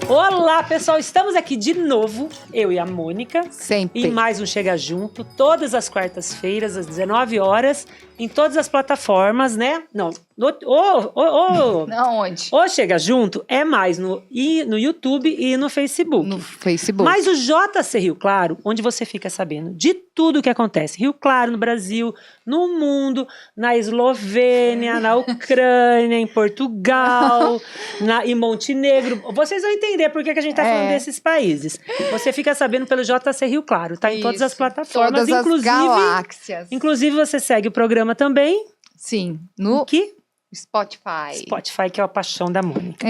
Olá, pessoal, estamos aqui de novo, eu e a Mônica. Sempre. E mais um Chega Junto, todas as quartas-feiras, às 19 horas, em todas as plataformas, né? Não, Aonde? o Chega Junto é mais no YouTube e no Facebook. No Facebook. Mas o JC Rio Claro, onde você fica sabendo de tudo o que acontece. Rio Claro no Brasil, no mundo, na Eslovênia, na Ucrânia, em Portugal, em Montenegro. Vocês vão entender por que a gente está falando desses países. Você fica sabendo pelo JC Rio Claro, tá em todas as plataformas, todas inclusive, as galáxias. Inclusive você segue o programa também. Sim, no Que? Spotify, que é a paixão da Mônica.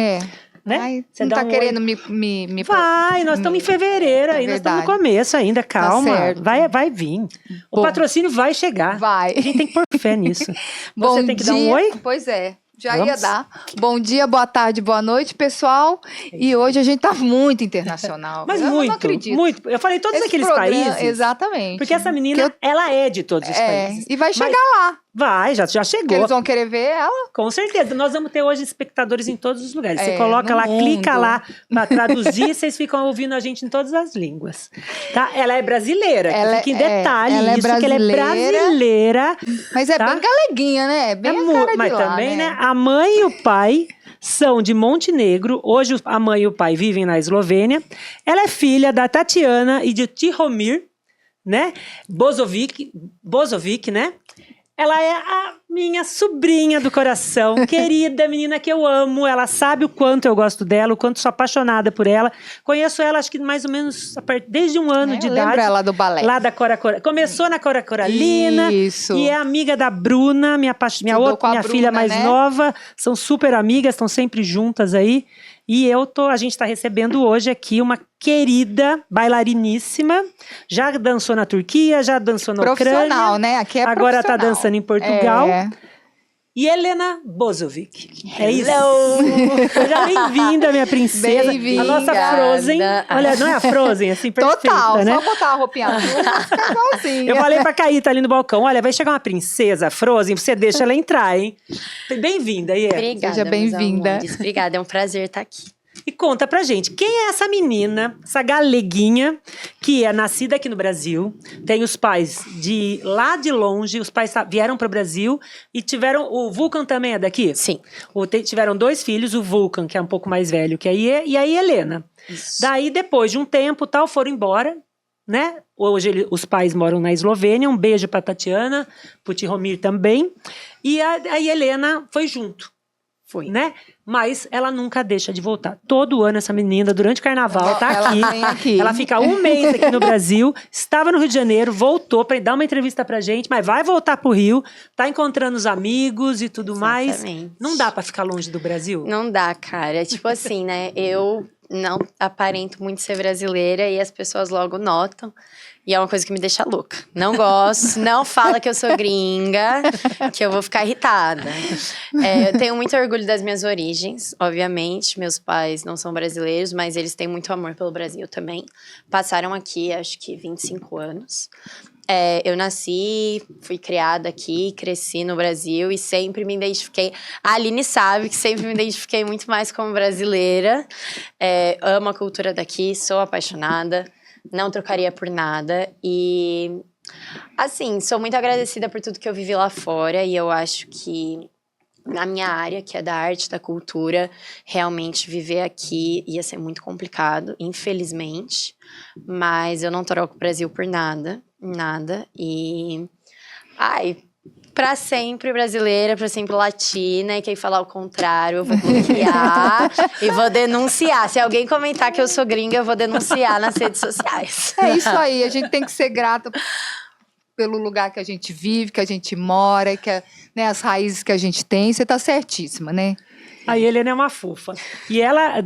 Né? Ai, Você não dá tá um querendo oi. me... Vai, nós estamos em fevereiro ainda, nós estamos no começo ainda, calma. certo. Vai vir. O patrocínio vai chegar. Vai. A gente tem que pôr fé nisso. Bom Você tem que dia. dar um oi? Pois é. Já Vamos? ia dar. Bom dia, boa tarde, boa noite, pessoal. E hoje a gente tá muito internacional. Mas eu muito, não acredito. muito. Eu falei todos Esse aqueles programa- países. Exatamente. Porque essa menina, ela é de todos os países. E vai chegar lá. Vai, já Que chegou. eles vão querer ver ela. Com certeza. Nós vamos ter hoje espectadores em todos os lugares. Você É, coloca no lá, mundo. clica lá para traduzir, vocês ficam ouvindo a gente em todas as línguas. Tá? Ela é brasileira. Fica em detalhe ela é isso, que ela é brasileira. Mas é tá? bem galeguinha, né? Bem a cara de Mas lá, também, né? A mãe e o pai são de Montenegro. Hoje a mãe e o pai vivem na Eslovênia. Ela é filha da Tatiana e de Tihomir, né? Bozovic, né? Ela é a minha sobrinha do coração, querida menina que eu amo. Ela sabe o quanto eu gosto dela, o quanto sou apaixonada por ela. Conheço ela, acho que mais ou menos desde um ano de idade. Lembra ela do balé. Lá da Cora. Começou na Cora Coralina. Isso. E é amiga da Bruna, minha Estudou com a minha Bruna, filha mais né? nova. São super amigas, estão sempre juntas aí. E a gente está recebendo hoje aqui uma querida bailariníssima. Já dançou na Turquia, já dançou na Ucrânia. Profissional, né? Aqui é Agora está profissional. dançando em Portugal. É. E Helena Bozovic. É isso. Seja bem-vinda, minha princesa. Bem-vinda. A nossa Frozen. Olha, não é a Frozen, assim, perfeita, Total, né? só botar a roupinha azul, fica igualzinha. Eu falei pra Caíta ali no balcão, olha, vai chegar uma princesa Frozen, você deixa ela entrar, hein? Bem-vinda, Iê. Obrigada, Seja bem-vinda. meus amores. Obrigada, é um prazer estar aqui. E conta pra gente, quem é essa menina, essa galeguinha, que é nascida aqui no Brasil, tem os pais de lá de longe, os pais vieram pro Brasil e tiveram, o Vulcan também é daqui? Sim. Tiveram 2 filhos, o Vulcan, que é um pouco mais velho que a Iê, e a Helena. Isso. Daí, depois de um tempo, tal, foram embora, né? Hoje os pais moram na Eslovênia. Um beijo pra Tatiana, pro Tihomir também. E a Helena foi junto. Foi. Né? Mas ela nunca deixa de voltar. Todo ano essa menina, durante o carnaval, tá Ela aqui. vem aqui. Ela fica um mês aqui no Brasil, estava no Rio de Janeiro, voltou para dar uma entrevista pra gente, mas vai voltar pro Rio, tá encontrando os amigos e tudo mais. Exatamente. Não dá para ficar longe do Brasil? Não dá, cara. Tipo assim, né? Eu não aparento muito ser brasileira e as pessoas logo notam. E é uma coisa que me deixa louca. Não gosto, não fala que eu sou gringa, que eu vou ficar irritada. Eu tenho muito orgulho das minhas origens, obviamente. Meus pais não são brasileiros, mas eles têm muito amor pelo Brasil também. Passaram aqui, acho que 25 anos. Eu nasci, fui criada aqui, cresci no Brasil e sempre me identifiquei. A Aline sabe que sempre me identifiquei muito mais como brasileira. Amo a cultura daqui, sou apaixonada. Não trocaria por nada. E, assim, sou muito agradecida por tudo que eu vivi lá fora. E eu acho que na minha área, que é da arte, da cultura, realmente viver aqui ia ser muito complicado, infelizmente. Mas eu não troco o Brasil por nada. Nada. E... pra sempre brasileira, pra sempre latina, e quem falar o contrário, eu vou bloquear e vou denunciar. Se alguém comentar que eu sou gringa, eu vou denunciar nas redes sociais. É isso aí, a gente tem que ser grata pelo lugar que a gente vive, que a gente mora, né, as raízes que a gente tem. Você tá certíssima, né? A Helena é uma fofa. E ela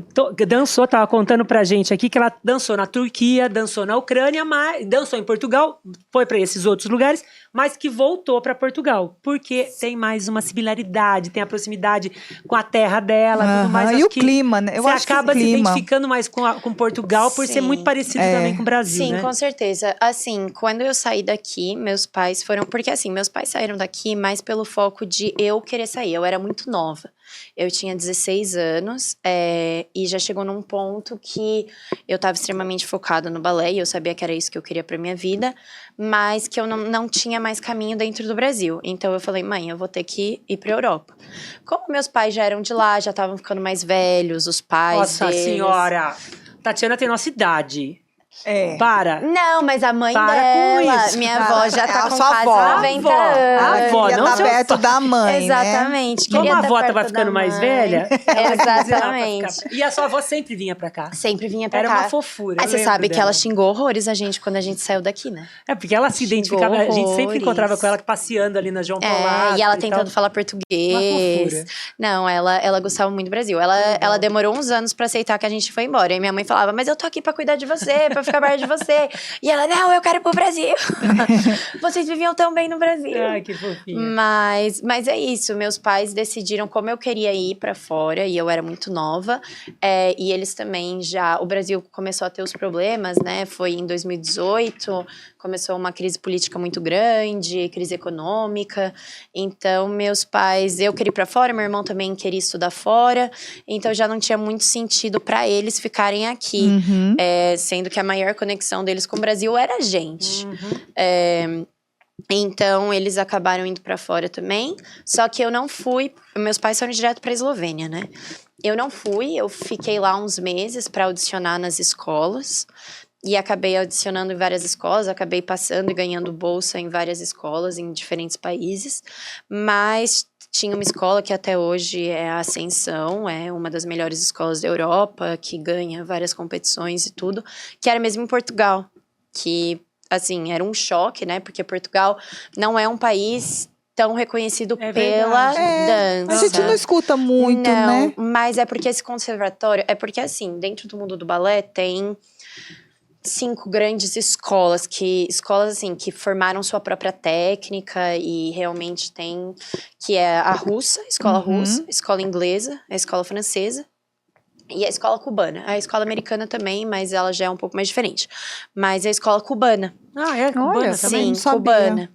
dançou, tava contando pra gente aqui que ela dançou na Turquia, dançou na Ucrânia, dançou em Portugal, foi pra esses outros lugares, mas que voltou pra Portugal, porque tem mais uma similaridade, tem a proximidade com a terra dela, tudo mais. E o clima, né? Eu você acho acaba que o se clima... identificando mais com Portugal por ser muito parecido também com o Brasil, Sim, né? com certeza. Assim, quando eu saí daqui, meus pais foram... Porque assim, meus pais saíram daqui mais pelo foco de eu querer sair. Eu era muito nova. Eu tinha 16 anos e já chegou num ponto que eu estava extremamente focada no balé e eu sabia que era isso que eu queria para minha vida, mas que eu não tinha mais caminho dentro do Brasil. Então eu falei, mãe, eu vou ter que ir para Europa. Como meus pais já eram de lá, já estavam ficando mais velhos, os pais Nossa deles... senhora! Tatiana tem nossa idade. É. Para! Não, mas a mãe Para com dela, isso. minha avó já tá A com sua quase avó. 90 A anos. avó, Queria não estar seu perto pai. da mãe, né? Exatamente. Como queria a tá avó perto tava da ficando mais mãe. velha, ela quis ir lá pra Exatamente. ficar. E a sua avó sempre vinha pra cá. Sempre vinha pra Era cá. uma fofura. Aí eu você lembro sabe que dela. ela xingou horrores a gente quando a gente saiu daqui, né? É, porque ela se identificava. A gente sempre horrores. encontrava com ela passeando ali na João Paulista. E ela tal. tentando falar Uma português. fofura. Não, ela gostava muito do Brasil. Ela demorou uns anos pra aceitar que a gente foi embora. E minha mãe falava, mas eu tô aqui pra cuidar de você, pra ficar perto de você. E ela, não, eu quero ir pro Brasil. Vocês viviam tão bem no Brasil. Ai, que fofinha. Mas é isso, meus pais decidiram como eu queria ir pra fora, e eu era muito nova, e eles também o Brasil começou a ter os problemas, né, foi em 2018, começou uma crise política muito grande, crise econômica, então meus pais, eu queria ir pra fora, meu irmão também queria estudar fora, então já não tinha muito sentido pra eles ficarem aqui, sendo que a maior conexão deles com o Brasil era a gente. Então, eles acabaram indo pra fora também. Só que eu não fui... Meus pais foram direto pra Eslovênia, né? Eu não fui, eu fiquei lá uns meses pra audicionar nas escolas. E acabei audicionando em várias escolas. Acabei passando e ganhando bolsa em várias escolas, em diferentes países. Mas tinha uma escola que até hoje é a Ascensão. É uma das melhores escolas da Europa, que ganha várias competições e tudo. Que era mesmo em Portugal. Que... assim, era um choque, né? Porque Portugal não é um país tão reconhecido pela dança. A gente não escuta muito, né? Mas é porque esse conservatório... É porque, assim, dentro do mundo do balé tem 5 grandes escolas assim, que formaram sua própria técnica e realmente tem... Que é a russa, a escola russa, a escola inglesa, a escola francesa. E a escola cubana. A escola americana também, mas ela já é um pouco mais diferente. Mas a escola cubana. Ah, é cubana Olha, também? não sabia. Cubana.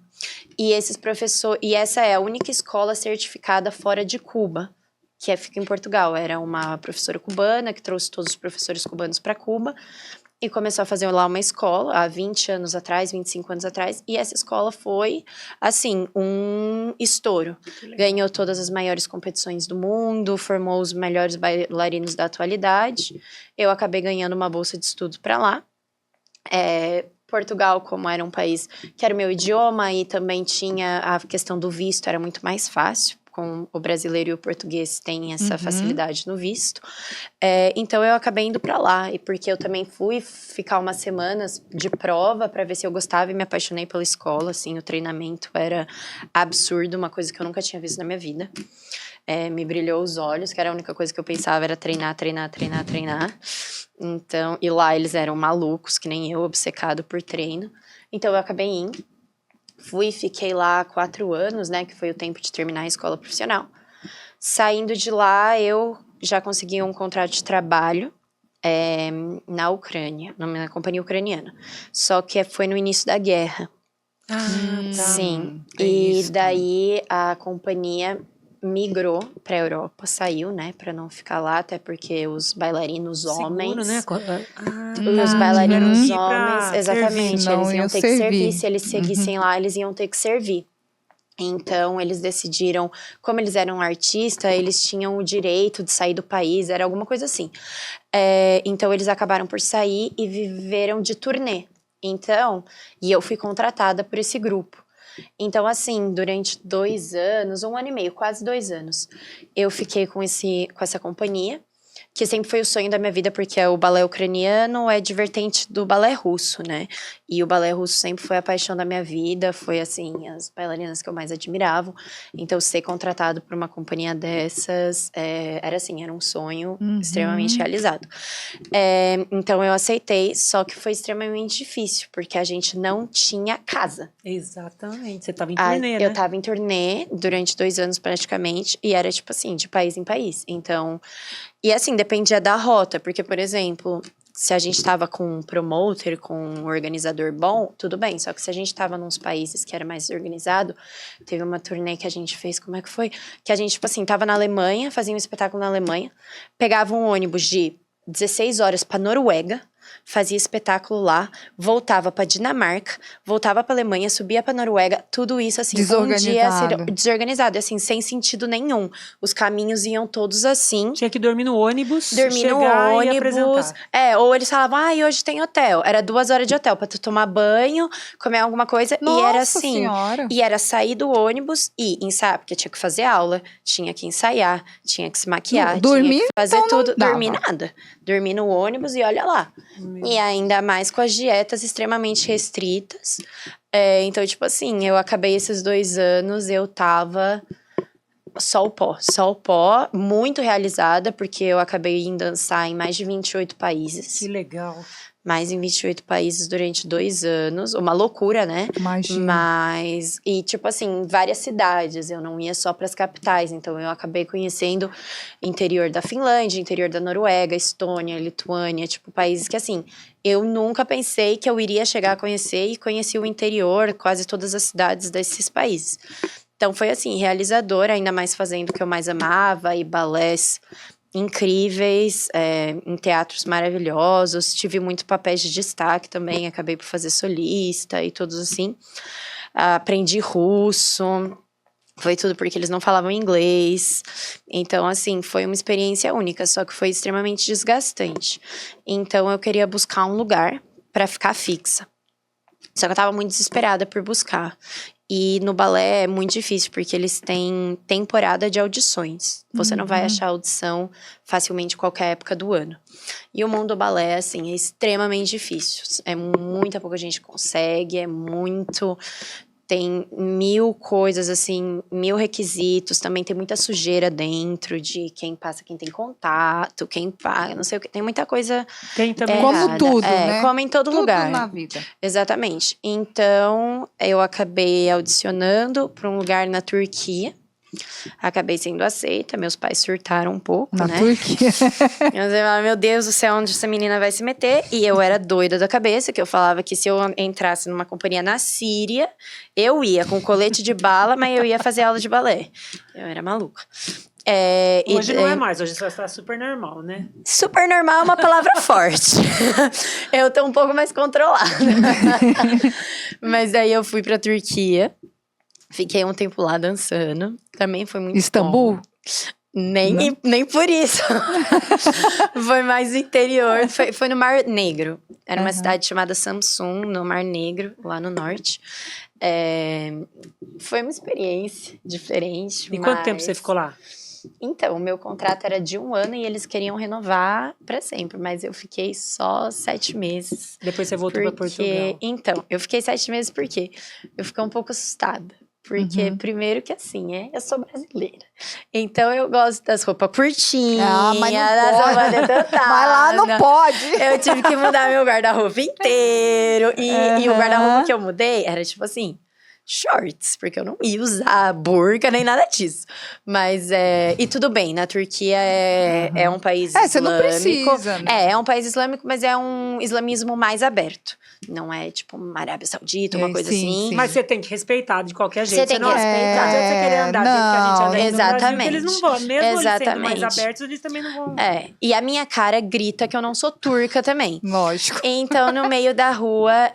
E esses professores... E essa é a única escola certificada fora de Cuba, que fica em Portugal. Era uma professora cubana que trouxe todos os professores cubanos para Cuba e começou a fazer lá uma escola há 20 anos atrás, 25 anos atrás. E essa escola foi, assim, um estouro. Ganhou todas as maiores competições do mundo, formou os melhores bailarinos da atualidade. Eu acabei ganhando uma bolsa de estudo para lá. Portugal, como era um país que era o meu idioma e também tinha a questão do visto, era muito mais fácil. Com o brasileiro e o português tem essa facilidade no visto. Então, eu acabei indo para lá. E porque eu também fui ficar umas semanas de prova para ver se eu gostava e me apaixonei pela escola. Assim, o treinamento era absurdo, uma coisa que eu nunca tinha visto na minha vida. Me brilhou os olhos, que era a única coisa que eu pensava era treinar, treinar, treinar, treinar. Então, e lá eles eram malucos, que nem eu, obcecado por treino. Então, eu acabei indo. Fiquei lá 4 anos, né, que foi o tempo de terminar a escola profissional. Saindo de lá, eu já consegui um contrato de trabalho na Ucrânia, na companhia ucraniana. Só que foi no início da guerra. Tá. Sim. Tem E isso. daí a companhia migrou pra Europa, saiu, né, pra não ficar lá, até porque os bailarinos homens... Seguro, né? Os bailarinos tiveram que ir pra homens, exatamente, servir. Não, eles iam iam ter que servir. servir. Se eles seguissem lá, eles iam ter que servir. Então, eles decidiram, como eles eram artistas, eles tinham o direito de sair do país, era alguma coisa assim. Então, eles acabaram por sair e viveram de turnê. Então, e eu fui contratada por esse grupo. Então, assim, durante 2 anos, 1 ano e meio, quase 2 anos, eu fiquei com essa companhia. que sempre foi o sonho da minha vida, porque o balé ucraniano é divertente do balé russo, né? E o balé russo sempre foi a paixão da minha vida, foi, assim, as bailarinas que eu mais admirava. Então, ser contratado por uma companhia dessas, era assim, era um sonho extremamente realizado. Então, eu aceitei, só que foi extremamente difícil, porque a gente não tinha casa. Exatamente. Você tava em turnê, né? Eu tava em turnê durante 2 anos, praticamente, e era, tipo assim, de país em país. Então... E assim, dependia da rota, porque, por exemplo, se a gente tava com um promoter, com um organizador bom, tudo bem. Só que se a gente tava nos países que era mais organizado, teve uma turnê que a gente fez, como é que foi? Que a gente, tipo assim, tava na Alemanha, fazia um espetáculo na Alemanha, pegava um ônibus de 16 horas pra Noruega, fazia espetáculo lá, voltava pra Dinamarca, voltava pra Alemanha, subia pra Noruega, tudo isso assim, desorganizado, assim, sem sentido nenhum. Os caminhos iam todos assim. Tinha que dormir no ônibus, Dormir no ônibus. Ou eles falavam, hoje tem hotel. Era 2 horas de hotel pra tu tomar banho, comer alguma coisa. Nossa e era assim. Senhora. E era sair do ônibus e ensaiar, porque tinha que fazer aula, tinha que ensaiar, tinha que se maquiar, dormir, tinha que fazer então tudo. não Dormir dava. nada. Dormir no ônibus e olha lá. E ainda mais com as dietas extremamente restritas. Então, tipo assim, eu acabei esses 2 anos, eu tava só o pó, muito realizada, porque eu acabei em dançar em mais de 28 países. Que legal. Mais em 28 países durante 2 anos. Uma loucura, né? Imagina. E tipo assim, várias cidades. Eu não ia só para as capitais. Então, eu acabei conhecendo interior da Finlândia, interior da Noruega, Estônia, Lituânia. Tipo, países que assim, eu nunca pensei que eu iria chegar a conhecer. E conheci o interior, quase todas as cidades desses países. Então, foi assim, realizador. Ainda mais fazendo o que eu mais amava. E balés incríveis, em teatros maravilhosos, tive muito papéis de destaque também, acabei por fazer solista e todos assim. Aprendi russo, foi tudo porque eles não falavam inglês. Então, assim, foi uma experiência única, só que foi extremamente desgastante. Então, eu queria buscar um lugar para ficar fixa. Só que eu tava muito desesperada por buscar. E no balé é muito difícil, porque eles têm temporada de audições. Você não vai achar audição facilmente em qualquer época do ano. E o mundo do balé, assim, é extremamente difícil. É muita pouca gente consegue, é muito... Tem 1000 coisas, assim, 1000 requisitos. Também tem muita sujeira dentro de quem passa, quem tem contato, quem paga, não sei o que. Tem muita coisa Tem também. Como tudo, né? Como em todo Tudo lugar. na vida. Exatamente. Então, eu acabei audicionando para um lugar na Turquia. Acabei sendo aceita, meus pais surtaram um pouco, Na né? Turquia. Eu falei, meu Deus do céu, onde essa menina vai se meter? E eu era doida da cabeça, que eu falava que se eu entrasse numa companhia na Síria, eu ia com colete de bala, mas eu ia fazer aula de balé. Eu era maluca. Hoje não é mais, hoje só está super normal, né? Super normal é uma palavra forte. Eu tô um pouco mais controlada. Mas aí eu fui pra Turquia. Fiquei um tempo lá dançando. Também foi muito Istambul? bom. Nem por isso. Foi mais no interior. Foi no Mar Negro. Era uma cidade chamada Samsun, no Mar Negro, lá no norte. Foi uma experiência diferente. E quanto tempo você ficou lá? Então, o meu contrato era de 1 ano e eles queriam renovar para sempre, mas eu fiquei só 7 meses. Depois você voltou para Portugal. Então, eu fiquei 7 meses porque eu fiquei um pouco assustada. Porque, primeiro que assim, eu sou brasileira. Então, eu gosto das roupas curtinhas. Mas não das pode. roupas Mas lá não pode. Eu tive que mudar meu guarda-roupa inteiro. E o guarda-roupa que eu mudei era tipo assim... shorts, porque eu não ia usar burca nem nada disso. Mas, e tudo bem, na Turquia é um país islâmico. Você não precisa, né? É um país islâmico, mas é um islamismo mais aberto. Não é tipo uma Arábia Saudita, uma coisa sim, assim. sim. Mas você tem que respeitar de qualquer jeito. Você tem que respeitar. Não adianta você querer andar do jeito que a gente anda aqui no Brasil, porque eles não vão. Mesmo eles sendo mais abertos, eles também não vão. E a minha cara grita que eu não sou turca também. Lógico. Então, no meio da rua,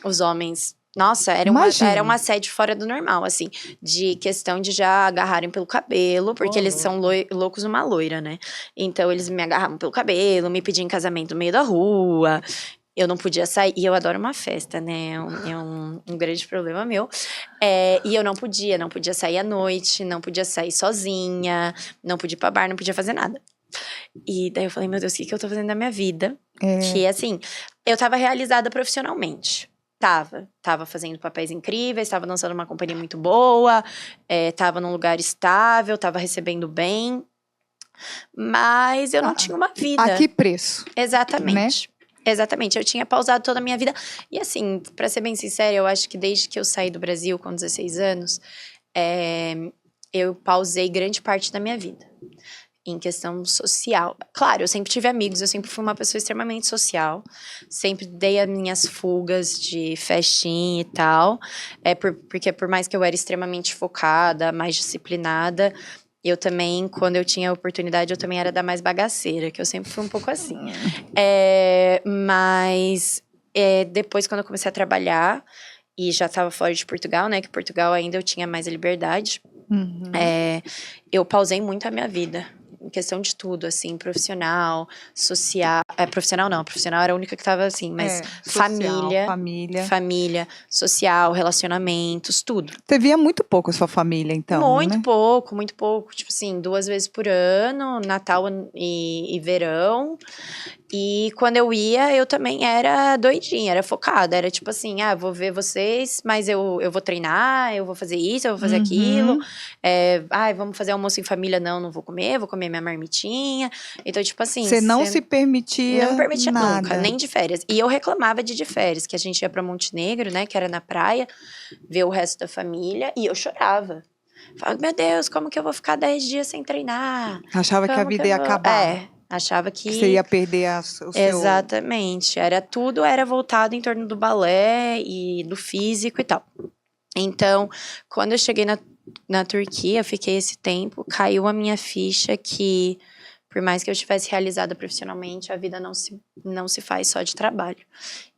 os homens... Nossa, era um assédio fora do normal, assim. De questão de já agarrarem pelo cabelo, porque eles são loucos uma loira, né? Então, eles me agarravam pelo cabelo, me pediam em casamento no meio da rua. Eu não podia sair, e eu adoro uma festa, né? É um grande problema meu. E eu não podia sair à noite, não podia sair sozinha, não podia ir pra bar, não podia fazer nada. E daí eu falei, meu Deus, o que eu tô fazendo da minha vida? Que, assim, eu tava realizada profissionalmente. Tava fazendo papéis incríveis, tava dançando numa companhia muito boa, tava num lugar estável, tava recebendo bem. Mas eu não tinha uma vida. A que preço? Exatamente. Exatamente, eu tinha pausado toda a minha vida. E assim, pra ser bem sincera, eu acho que desde que eu saí do Brasil com 16 anos, eu pausei grande parte da minha vida. Em questão social. Claro, eu sempre tive amigos, eu sempre fui uma pessoa extremamente social. Sempre dei as minhas fugas de festinha e tal. Porque por mais que eu era extremamente focada, mais disciplinada, eu também, quando eu tinha oportunidade, eu também era da mais bagaceira, que eu sempre fui um pouco assim. Mas depois, quando eu comecei a trabalhar, e já estava fora de Portugal, né? Que Portugal ainda eu tinha mais liberdade. Eu pausei muito a minha vida. Em questão de tudo, assim, profissional, social. Profissional era a única que tava assim, mas social, família, social, relacionamentos, tudo. Você via muito pouco a sua família, então, muito pouco. Tipo assim, 2 vezes por ano, Natal e verão. E quando eu ia, eu também era doidinha, era focada. Era tipo assim, vou ver vocês, mas eu vou treinar, eu vou fazer isso, eu vou fazer aquilo. Vamos fazer almoço em família. Não vou comer minha marmitinha. Então, tipo assim... Você não se permitia Não me permitia nada. nunca, nem de férias. E eu reclamava de férias, que a gente ia pra Montenegro, né, que era na praia, ver o resto da família, e eu chorava. Falava, meu Deus, como que eu vou ficar 10 dias sem treinar? Achava que a vida ia acabar. Achava que você ia perder o seu... Exatamente. Tudo era voltado em torno do balé e do físico e tal. Então, quando eu cheguei na Turquia, fiquei esse tempo, caiu a minha ficha que, por mais que eu estivesse realizada profissionalmente, a vida não se faz só de trabalho.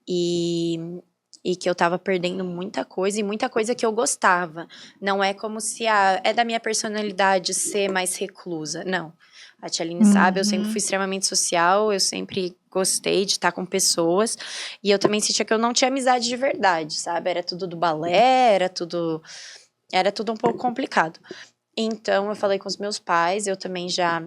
E que eu tava perdendo muita coisa, e muita coisa que eu gostava. Não é como se é da minha personalidade ser mais reclusa, não. A Tia Aline sabe, eu sempre fui extremamente social, eu sempre gostei de estar com pessoas. E eu também sentia que eu não tinha amizade de verdade, sabe? Era tudo do balé, era tudo um pouco complicado. Então, eu falei com os meus pais, eu também já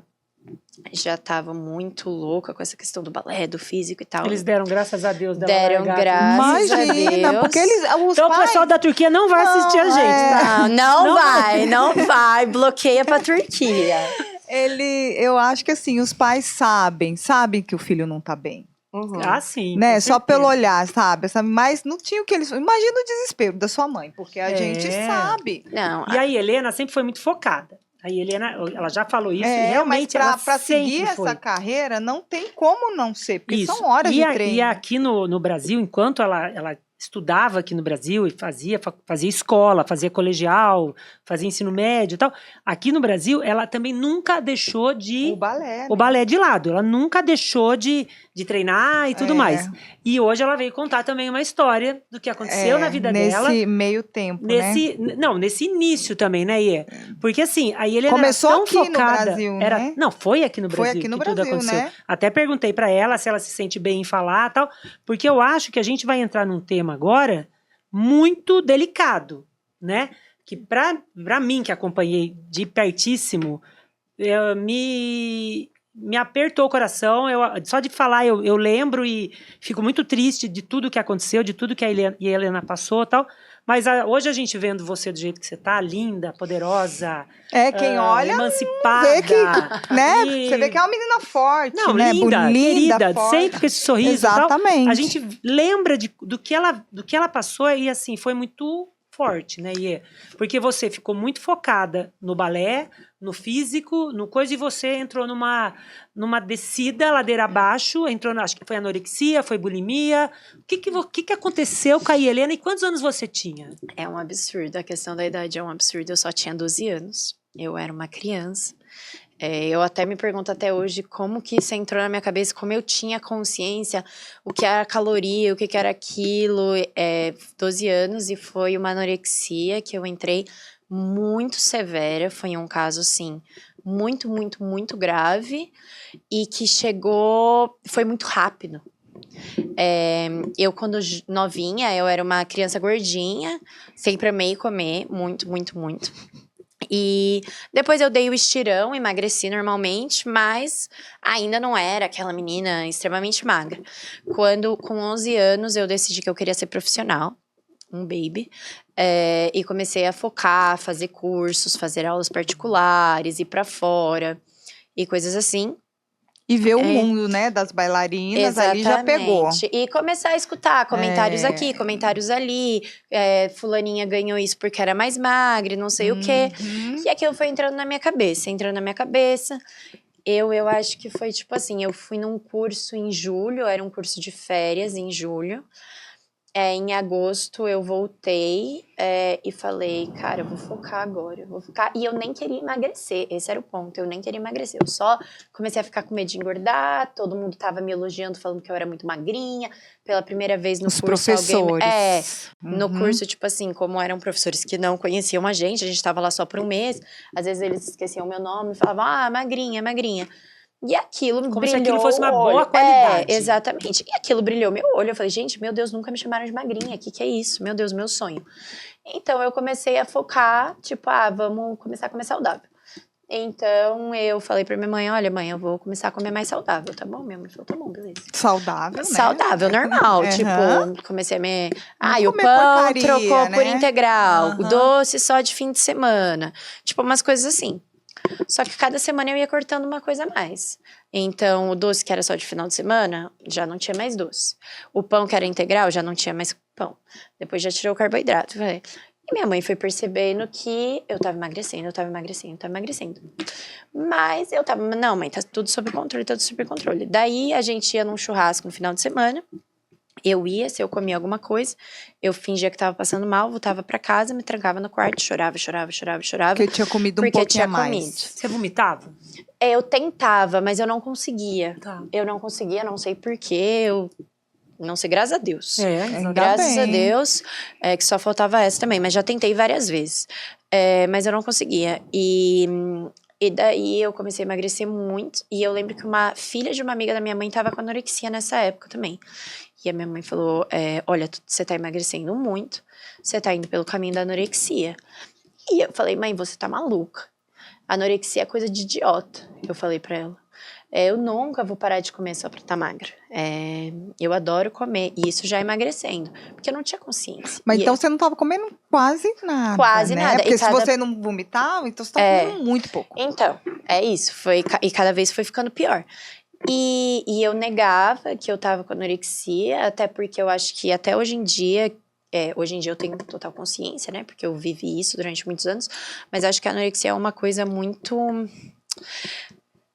tava muito louca com essa questão do balé, do físico e tal. Eles deram graças a Deus. Deram graças a Deus. Porque então o pessoal da Turquia não vai assistir a gente, tá? Não vai. Bloqueia pra Turquia. Eu acho que assim, os pais sabem que o filho não tá bem. Sim. Né? Só pelo olhar, sabe? Mas não tinha o que eles... Imagina o desespero da sua mãe, porque a gente sabe. Não, e a Helena sempre foi muito focada. A Helena, ela já falou isso, e realmente mas pra seguir foi. essa carreira, não tem como não ser, porque são horas de treino. E aqui no Brasil, enquanto ela estudava aqui no Brasil e fazia escola, fazia colegial, fazia ensino médio e tal, aqui no Brasil, ela também nunca deixou de... O balé de lado. Ela nunca deixou de treinar e tudo mais. E hoje ela veio contar também uma história do que aconteceu na vida dela. Nesse meio tempo, nesse início também, né, Iê? Porque assim, a Helena começou era tão aqui focada... no Brasil, né? Não, foi aqui no Brasil. Foi aqui no que Brasil, tudo aconteceu. né? Até perguntei pra ela se ela se sente bem em falar e tal, porque eu acho que a gente vai entrar num tema agora muito delicado, né? Que pra mim, que acompanhei de pertíssimo, me apertou o coração. Só de falar, eu lembro e fico muito triste de tudo que aconteceu, de tudo que a Helena passou e tal. Mas hoje a gente vendo você do jeito que você tá, linda, poderosa, quem olha, emancipada. Vê que, né? Você vê que é uma menina forte, né? Linda, bonita, querida, forte. sempre com esse sorriso. Exatamente. E tal. A gente lembra do que ela passou e assim, foi muito forte, né, Iê? Porque você ficou muito focada no balé, no físico, no coisa, e você entrou numa descida, ladeira abaixo, acho que foi anorexia, foi bulimia. O que aconteceu com a Helena e quantos anos você tinha? É um absurdo, a questão da idade é um absurdo. Eu só tinha 12 anos, eu era uma criança. Eu até me pergunto até hoje como que isso entrou na minha cabeça, como eu tinha consciência, o que era caloria, o que era aquilo. 12 anos, e foi uma anorexia que eu entrei muito severa. Foi um caso, assim, muito, muito, muito grave, e que foi muito rápido. Eu, quando novinha, eu era uma criança gordinha, sempre amei comer, muito, muito, muito. E depois eu dei o estirão, emagreci normalmente, mas ainda não era aquela menina extremamente magra. Quando, com 11 anos, eu decidi que eu queria ser profissional, um baby, e comecei a focar, fazer cursos, fazer aulas particulares, ir pra fora e coisas assim. E ver o mundo, né, das bailarinas, ali já pegou. E começar a escutar comentários aqui, comentários ali. Fulaninha ganhou isso porque era mais magra, e não sei o quê. E aquilo foi entrando na minha cabeça, Eu acho que foi tipo assim, eu fui num curso em julho, era um curso de férias em julho. Em agosto eu voltei e falei, cara, eu vou focar agora, eu vou focar. E eu nem queria emagrecer, esse era o ponto, eu nem queria emagrecer. Eu só comecei a ficar com medo de engordar, todo mundo tava me elogiando, falando que eu era muito magrinha. Pela primeira vez no Os curso, professores. no curso, tipo assim, como eram professores que não conheciam a gente tava lá só por um mês. Às vezes eles esqueciam o meu nome e falavam, magrinha, magrinha. E aquilo Como brilhou se aquilo fosse uma o olho. boa qualidade. Exatamente. E aquilo brilhou meu olho. Eu falei, gente, meu Deus, nunca me chamaram de magrinha. O que é isso? Meu Deus, meu sonho. Então, eu comecei a focar, tipo, vamos começar a comer saudável. Então, eu falei pra minha mãe, olha, mãe, eu vou começar a comer mais saudável, tá bom? Minha mãe falou, tá bom, beleza. Saudável, né? Saudável, normal. Tipo, comecei a me... e o comer pão porcaria, trocou por né? integral. O doce só de fim de semana. Tipo, umas coisas assim. Só que cada semana eu ia cortando uma coisa a mais. Então, o doce que era só de final de semana, já não tinha mais doce. O pão que era integral, já não tinha mais pão. Depois já tirou o carboidrato. E minha mãe foi percebendo que eu tava emagrecendo. Mas eu tava, não, mãe, tá tudo sob controle. Daí, a gente ia num churrasco no final de semana. Eu ia, se eu comia alguma coisa, eu fingia que tava passando mal, voltava pra casa, me trancava no quarto, chorava. Porque tinha comido um pouquinho a mais. Você vomitava? Eu tentava, mas eu não conseguia. Tá. Eu não conseguia, não sei porquê, não sei, graças a Deus. Graças a Deus, que só faltava essa também, mas já tentei várias vezes. Mas eu não conseguia. E daí eu comecei a emagrecer muito, e eu lembro que uma filha de uma amiga da minha mãe tava com anorexia nessa época também. E a minha mãe falou, olha, você tá emagrecendo muito, você tá indo pelo caminho da anorexia. E eu falei, mãe, você tá maluca. Anorexia é coisa de idiota, eu falei pra ela. Eu nunca vou parar de comer só pra estar magra. Eu adoro comer, e isso já emagrecendo, porque eu não tinha consciência. Mas então você não tava comendo quase nada, Quase né? nada. Porque se você não vomitava, então você tava comendo muito pouco. Então, é isso, e cada vez foi ficando pior. E eu negava que eu tava com anorexia, até porque eu acho que até hoje em dia eu tenho total consciência, né? Porque eu vivi isso durante muitos anos, mas acho que a anorexia é uma coisa muito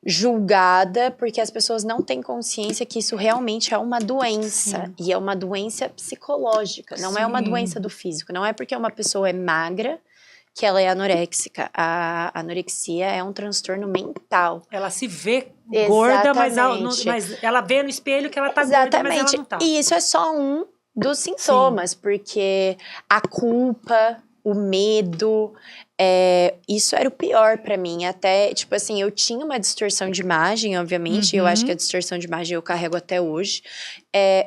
julgada, porque as pessoas não têm consciência que isso realmente é uma doença. Sim. E é uma doença psicológica, não é uma doença do físico. Não é porque uma pessoa é magra que ela é anoréxica. A anorexia é um transtorno mental. Ela se vê gorda, mas ela vê no espelho que ela tá gorda, mas ela não tá. E isso é só um dos sintomas, porque a culpa, o medo, isso era o pior pra mim. Até, tipo assim, eu tinha uma distorção de imagem, obviamente, eu acho que a distorção de imagem eu carrego até hoje.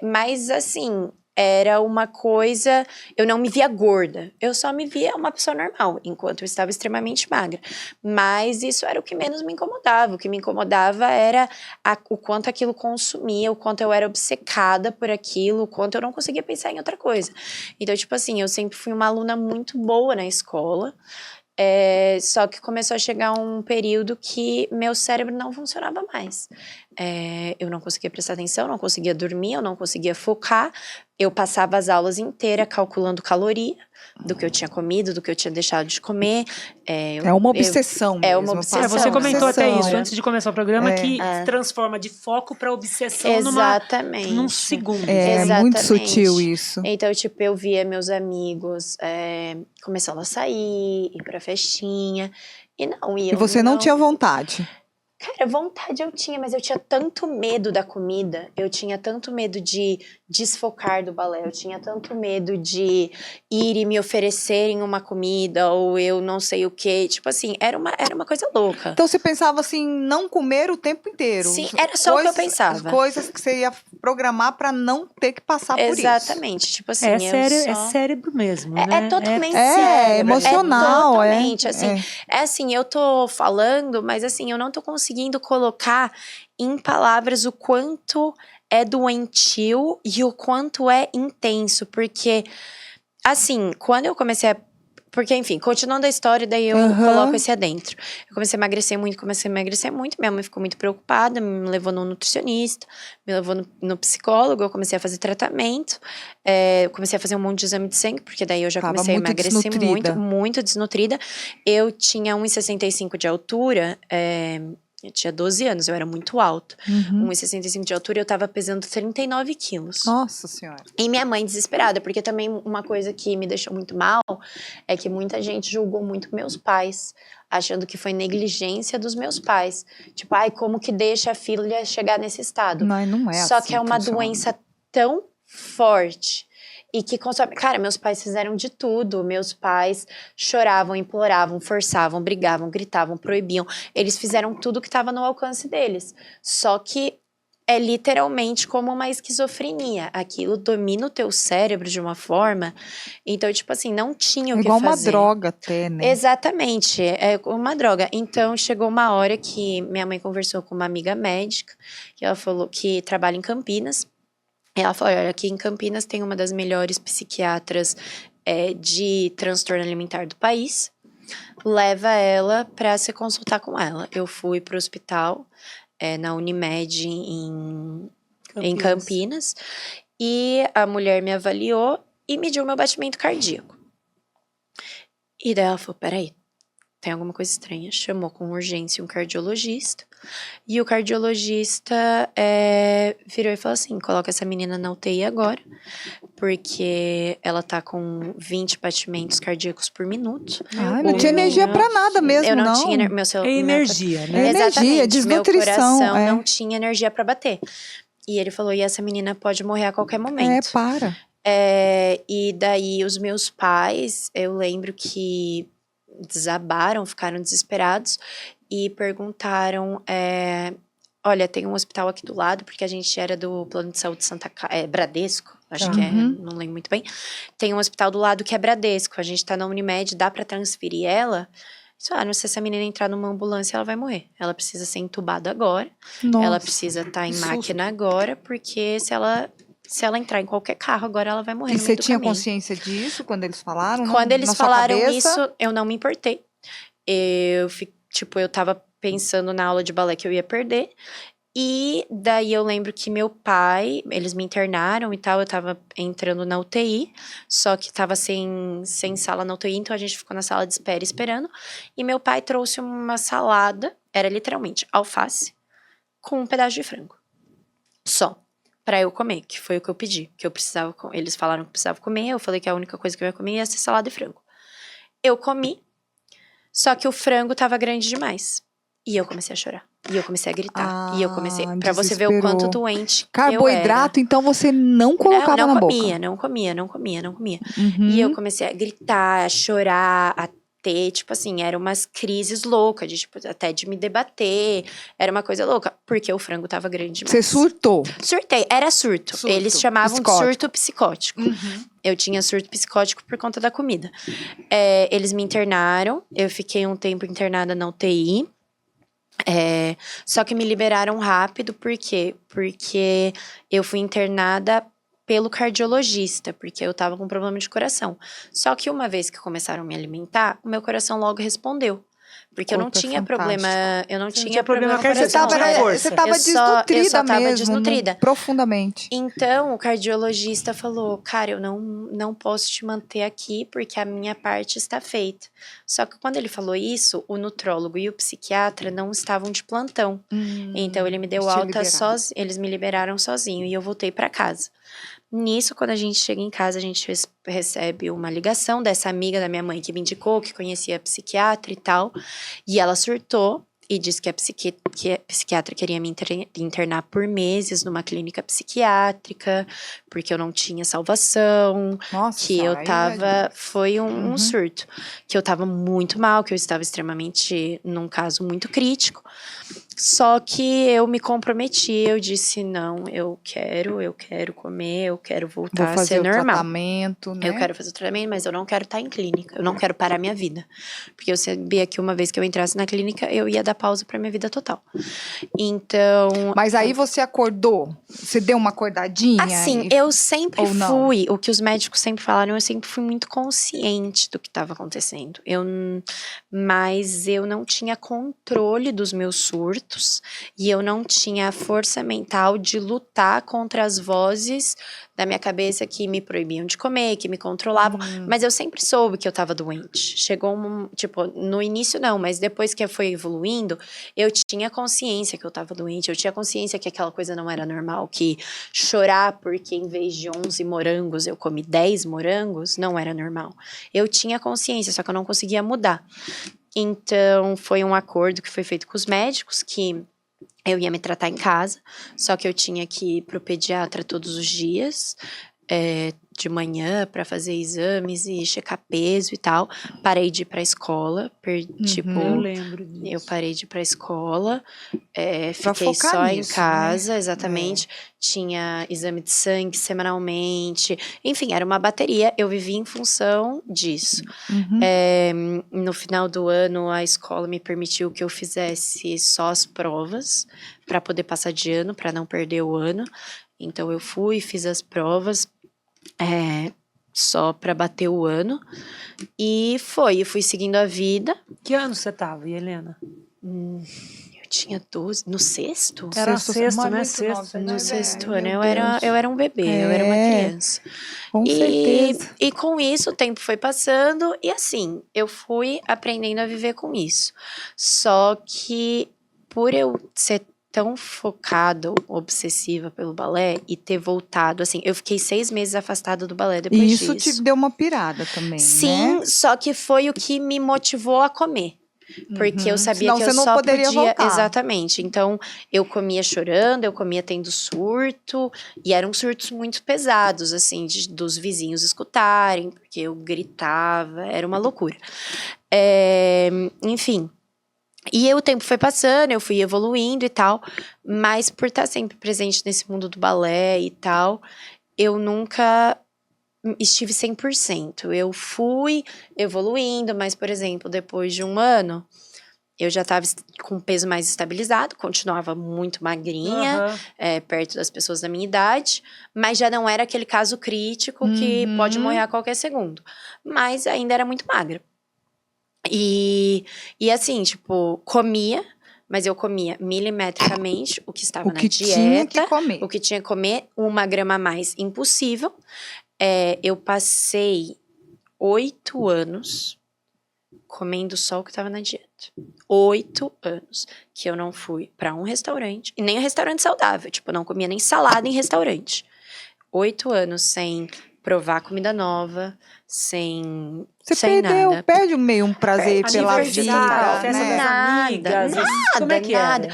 Mas, assim, era uma coisa... Eu não me via gorda, eu só me via uma pessoa normal, enquanto eu estava extremamente magra. Mas isso era o que menos me incomodava. O que me incomodava era o quanto aquilo consumia, o quanto eu era obcecada por aquilo, o quanto eu não conseguia pensar em outra coisa. Então, tipo assim, eu sempre fui uma aluna muito boa na escola, só que começou a chegar um período que meu cérebro não funcionava mais. Eu não conseguia prestar atenção, não conseguia dormir, eu não conseguia focar. Eu passava as aulas inteiras calculando caloria do que eu tinha comido, do que eu tinha deixado de comer. É uma obsessão mesmo. É uma obsessão. Você comentou até isso né? antes de começar o programa, que se transforma de foco para obsessão num segundo. É muito sutil isso. Então, tipo, eu via meus amigos começando a sair, ir pra festinha. E você não tinha vontade? Cara, vontade eu tinha, mas eu tinha tanto medo da comida, eu tinha tanto medo de desfocar do balé, eu tinha tanto medo de ir e me oferecerem uma comida, ou eu não sei o quê. Tipo assim, era uma coisa louca. Então você pensava assim, não comer o tempo inteiro. Sim, era só o que eu pensava. Coisas que você ia programar para não ter que passar por isso. Exatamente, tipo assim, É cérebro mesmo, né? É totalmente É cérebro. emocional, É totalmente, assim. É assim, eu tô falando, mas assim, eu não tô conseguindo colocar em palavras o quanto é doentio e o quanto é intenso. Porque, assim, quando eu comecei a... Porque, enfim, continuando a história, daí eu coloco esse adentro. Eu comecei a emagrecer muito. Minha mãe ficou muito preocupada, me levou no nutricionista, me levou no psicólogo, eu comecei a fazer tratamento. Eu comecei a fazer um monte de exame de sangue, porque daí eu já comecei a emagrecer muito desnutrida. Eu tinha 1,65 de altura, eu tinha 12 anos, eu era muito alta. 1,65 de altura, eu tava pesando 39 quilos. Nossa Senhora. E minha mãe desesperada, porque também uma coisa que me deixou muito mal é que muita gente julgou muito meus pais, achando que foi negligência dos meus pais. Tipo, ai, como que deixa a filha chegar nesse estado? Não é Só assim que é uma doença tão forte e que consome... Cara, meus pais fizeram de tudo. Meus pais choravam, imploravam, forçavam, brigavam, gritavam, proibiam. Eles fizeram tudo que estava no alcance deles. Só que é literalmente como uma esquizofrenia. Aquilo domina o teu cérebro de uma forma. Então, tipo assim, não tinha o que fazer. É igual uma droga até, né? Exatamente, é uma droga. Então, chegou uma hora que minha mãe conversou com uma amiga médica, que ela falou que trabalha em Campinas. Ela falou, olha, aqui em Campinas tem uma das melhores psiquiatras de transtorno alimentar do país. Leva ela para se consultar com ela. Eu fui pro hospital, na Unimed em Campinas. E a mulher me avaliou e mediu meu batimento cardíaco. E daí ela falou, peraí, tem alguma coisa estranha. Chamou com urgência um cardiologista. E o cardiologista virou e falou assim, coloca essa menina na UTI agora, porque ela tá com 20 batimentos cardíacos por minuto. Ai, não tinha energia pra nada mesmo, eu não. Tinha energia, né? É energia, desnutrição. Meu coração não tinha energia pra bater. E ele falou, e essa menina pode morrer a qualquer momento. Para. E daí os meus pais, eu lembro que desabaram, ficaram desesperados e perguntaram, olha, tem um hospital aqui do lado, porque a gente era do plano de saúde Bradesco, acho que não lembro muito bem. Tem um hospital do lado que é Bradesco, a gente tá na Unimed, dá pra transferir ela? Não sei se a menina entrar numa ambulância, ela vai morrer. Ela precisa ser entubada agora, ela precisa estar em máquina agora, porque se ela entrar em qualquer carro agora, ela vai morrer. E você tinha consciência disso quando eles falaram? Quando eles falaram isso, eu não me importei. Eu tava pensando na aula de balé que eu ia perder. E daí eu lembro que meu pai, eles me internaram e tal, eu tava entrando na UTI, só que tava sem sala na UTI, então a gente ficou na sala de espera esperando. E meu pai trouxe uma salada, era literalmente alface, com um pedaço de frango. Só. Pra eu comer, que foi o que eu pedi, que eu precisava, eles falaram que eu precisava comer, eu falei que a única coisa que eu ia comer ia ser salada e frango. Eu comi, só que o frango tava grande demais. E eu comecei a chorar, e eu comecei a gritar, e eu comecei, pra você ver o quanto doente Carboidrato, então você não colocava na boca? Não comia. E eu comecei a gritar, a chorar, a ter, tipo assim, eram umas crises loucas, até de me debater, era uma coisa louca, porque o frango tava grande demais. Você surtou? Surtei, era surto. Eles chamavam de surto psicótico. Eu tinha surto psicótico por conta da comida. Eles me internaram, eu fiquei um tempo internada na UTI, só que me liberaram rápido, por quê? Porque eu fui internada pelo cardiologista, porque eu tava com problema de coração. Só que uma vez que começaram a me alimentar, o meu coração logo respondeu. Porque eu não tinha problema, problema com coração. Você tava desnutrida eu só tava mesmo, desnutrida. Profundamente. Então, o cardiologista falou, cara, eu não posso te manter aqui porque a minha parte está feita. Só que quando ele falou isso, o nutrólogo e o psiquiatra não estavam de plantão. Então, ele me deu alta sozinho, eles me liberaram sozinho e eu voltei pra casa. Nisso, quando a gente chega em casa, a gente recebe uma ligação dessa amiga da minha mãe que me indicou, que conhecia a psiquiatra e tal. E ela surtou e disse que a psiquiatra queria me internar por meses numa clínica psiquiátrica, porque eu não tinha salvação, Nossa, que eu aí tava... Foi um Uhum. surto. Que eu tava muito mal, que eu estava extremamente num caso muito crítico. Só que eu me comprometi, eu disse, não, eu quero comer, eu quero Vou voltar a fazer ser o normal. tratamento, né? Eu quero fazer o tratamento, mas eu não quero estar em clínica. Eu não quero parar minha vida. Porque eu sabia que uma vez que eu entrasse na clínica, eu ia dar pausa pra minha vida total. Então, Mas aí você acordou? Você deu uma acordadinha? assim, eu sempre ou não? fui, o que os médicos sempre falaram, eu sempre fui muito consciente do que estava acontecendo. Mas eu não tinha controle dos meus surtos e eu não tinha a força mental de lutar contra as vozes da minha cabeça que me proibiam de comer, que me controlavam. Mas eu sempre soube que eu tava doente. Chegou tipo, no início não, mas depois que foi evoluindo, eu tinha consciência que eu tava doente, eu tinha consciência que aquela coisa não era normal, que chorar porque em vez de 11 morangos eu comi 10 morangos, não era normal. Eu tinha consciência, só que eu não conseguia mudar. Então, foi um acordo que foi feito com os médicos, que eu ia me tratar em casa, só que eu tinha que ir pro pediatra todos os dias, de manhã, para fazer exames e checar peso e tal. Parei de ir pra escola, tipo... Eu lembro disso. Eu parei de ir pra escola, Pra fiquei focar só nisso, em casa, né? exatamente. Tinha exame de sangue semanalmente. Enfim, era uma bateria. Eu vivi em função disso. Uhum. No final do ano, a escola me permitiu que eu fizesse só as provas para poder passar de ano, para não perder o ano. Então, eu fui, fiz as provas só para bater o ano. E eu fui seguindo a vida. Que ano você tava, Helena? Eu tinha 12, no sexto? Era Sexto, sexto, mas né? muito Sexto. nova, No né? sexto Ai, ano, meu eu era um bebê, eu era uma criança. Com certeza. E com isso o tempo foi passando e assim, eu fui aprendendo a viver com isso. Só que por eu ser tão focada, obsessiva pelo balé e ter voltado, assim, eu fiquei 6 meses afastada do balé depois E isso disso. te deu uma pirada também, Sim, né? só que foi o que me motivou a comer. Porque eu sabia Senão que eu você não só poderia podia... voltar. Exatamente. Então, eu comia chorando, eu comia tendo surto. E eram surtos muito pesados, assim, dos vizinhos escutarem. Porque eu gritava, era uma loucura. Enfim. E o tempo foi passando, eu fui evoluindo e tal. Mas por estar sempre presente nesse mundo do balé e tal, eu nunca... estive 100%. Eu fui evoluindo, mas, por exemplo, depois de um ano, eu já estava com o peso mais estabilizado, continuava muito magrinha, perto das pessoas da minha idade, mas já não era aquele caso crítico que pode morrer a qualquer segundo. Mas ainda era muito magra. E assim, tipo, comia, mas eu comia milimetricamente o que estava O na que dieta. tinha que comer. O que tinha que comer, 1 grama a mais, impossível. Eu passei 8 anos comendo só o que estava na dieta. 8 anos que eu não fui para um restaurante, e nem um restaurante saudável, tipo, eu não comia nem salada em restaurante. 8 anos sem provar comida nova, sem nada. Perde meio um prazer pela Aniversário, vida, festa né? das amigas. Como é que Nada.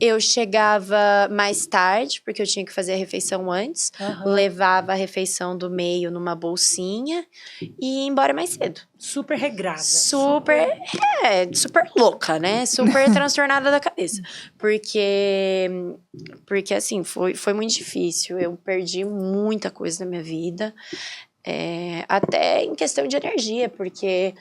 Eu chegava mais tarde, porque eu tinha que fazer a refeição antes. Levava a refeição do meio numa bolsinha e ia embora mais cedo. Super regrada. Super louca, né? Super transtornada da cabeça. Porque assim, foi muito difícil. Eu perdi muita coisa na minha vida. Até em questão de energia, porque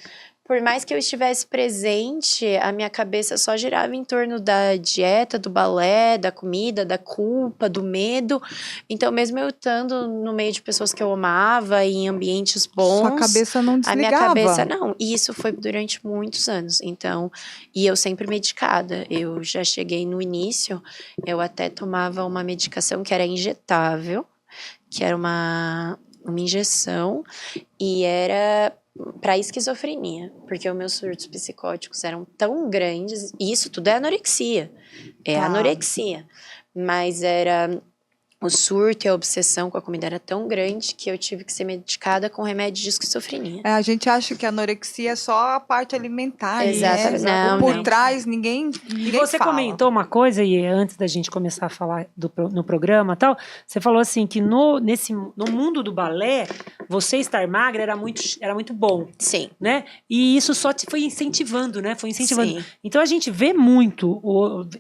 por mais que eu estivesse presente, a minha cabeça só girava em torno da dieta, do balé, da comida, da culpa, do medo. Então, mesmo eu estando no meio de pessoas que eu amava, em ambientes bons... Sua cabeça não A desligava. minha cabeça não. E isso foi durante muitos anos. Então, e eu sempre medicada. Eu já cheguei no início, eu até tomava uma medicação que era injetável, que era uma injeção, e era para esquizofrenia, porque os meus surtos psicóticos eram tão grandes, e isso tudo é anorexia, Tá. anorexia, mas era o surto e a obsessão com a comida era tão grande que eu tive que ser medicada com remédio de esquizofrenia. A gente acha que a anorexia é só a parte alimentar. Exatamente. Né? Não, Por não. trás, ninguém E você fala. comentou uma coisa, e antes da gente começar a falar no programa e tal, você falou assim que no mundo do balé, você estar magra era muito bom, Sim. né? E isso só te foi incentivando, né? Foi incentivando. Sim. Então a gente vê muito,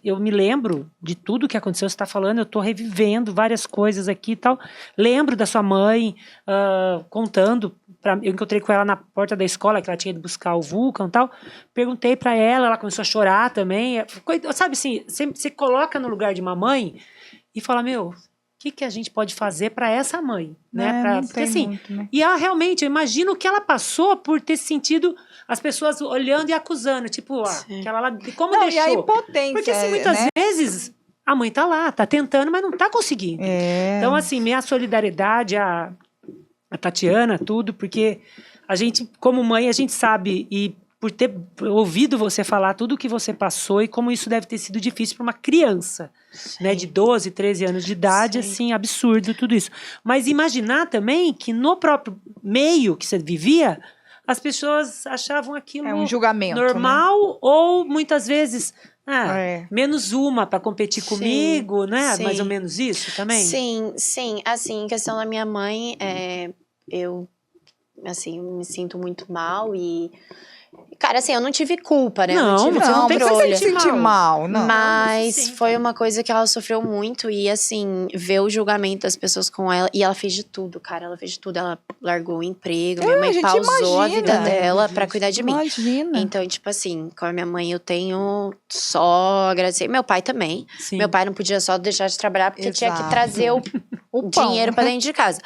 eu me lembro de tudo que aconteceu, você está falando, eu estou revivendo várias coisas aqui e tal. Lembro da sua mãe contando, eu encontrei com ela na porta da escola, que ela tinha ido buscar o Vulcan e tal. Perguntei para ela começou a chorar também. Sabe assim, você se coloca no lugar de uma mãe e fala, meu, o que a gente pode fazer para essa mãe? Né? Não Porque, tem assim, muito, né? e ela realmente, eu imagino que ela passou por ter sentido as pessoas olhando e acusando, tipo, aquela lá, como Não, deixou? e a impotência, Porque assim, muitas né? vezes a mãe tá lá, tá tentando, mas não tá conseguindo. Então, assim, minha solidariedade a Tatiana, tudo, porque a gente, como mãe, a gente sabe, e por ter ouvido você falar tudo o que você passou e como isso deve ter sido difícil para uma criança, né, de 12, 13 anos de idade, Sim. assim, absurdo tudo isso. Mas imaginar também que no próprio meio que você vivia, as pessoas achavam aquilo É um julgamento, normal, ou muitas vezes menos uma para competir Sim, comigo, né? sim. Mais ou menos isso também? Sim, sim. Assim, em questão da minha mãe, eu, assim, me sinto muito mal e... Cara, assim, eu não tive culpa, né? Eu Não, tive você não tem que controle. se sentir mal, não. Mas Sim. foi uma coisa que ela sofreu muito e, assim, ver o julgamento das pessoas com ela. E ela fez de tudo, cara. Ela fez de tudo. Ela largou o emprego. Minha a mãe gente pausou a vida imagina. dela pra cuidar de mim. Imagina. Então, tipo assim, com a minha mãe eu tenho só agradecer. Meu pai também. Sim. Meu pai não podia só deixar de trabalhar porque tinha que Exato. trazer o O pão. dinheiro pra dentro de casa.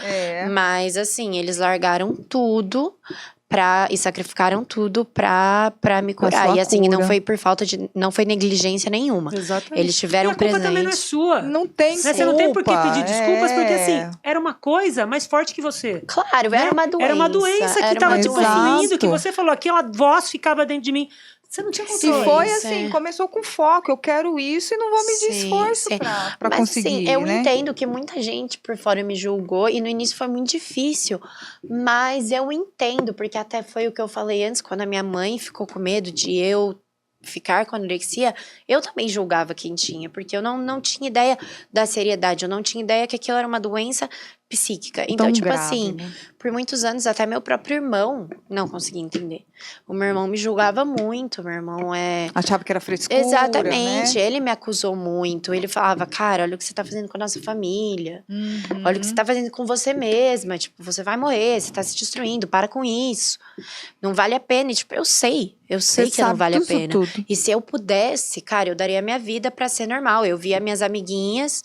Mas, assim, eles largaram tudo e sacrificaram tudo pra me curar. sua E assim, cura. não foi por falta de... Não foi negligência nenhuma. Exatamente. Eles tiveram e a culpa também não é presente. sua. Não tem Né? Você não tem por que culpa, pedir desculpas, porque assim, era uma coisa mais forte que você. Claro, né? era uma doença. Era uma doença que era estava uma te doença. possuindo, que você falou, aquela voz ficava dentro de mim. Você não tinha Se controle. foi Isso, assim, começou com foco, eu quero isso e não vou medir Sim, esforço sim. pra Mas, conseguir, assim, eu né? entendo que muita gente por fora me julgou e no início foi muito difícil, mas eu entendo, porque até foi o que eu falei antes, quando a minha mãe ficou com medo de eu ficar com anorexia, eu também julgava quem tinha, porque eu não tinha ideia da seriedade, eu não tinha ideia que aquilo era uma doença psíquica. Então, Tão tipo grave, assim, né? por muitos anos, até meu próprio irmão não conseguia entender. O meu irmão me julgava muito, meu irmão Achava que era frescura, Exatamente, né? ele me acusou muito, ele falava, cara, olha o que você tá fazendo com a nossa família, olha o que você tá fazendo com você mesma, tipo, você vai morrer, você tá se destruindo, para com isso, não vale a pena, e tipo, eu sei Você que não sabe vale a disso pena, tudo. e se eu pudesse, cara, eu daria minha vida pra ser normal, eu via minhas amiguinhas,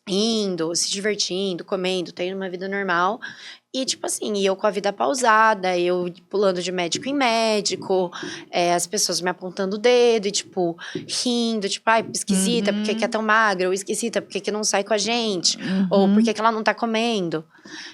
indo, se divertindo, comendo, tendo uma vida normal. E, tipo assim, eu com a vida pausada, eu pulando de médico em médico, as pessoas me apontando o dedo e, tipo, rindo, tipo, ai, esquisita, por que é tão magra? Ou esquisita, por que não sai com a gente? Ou por que ela não tá comendo?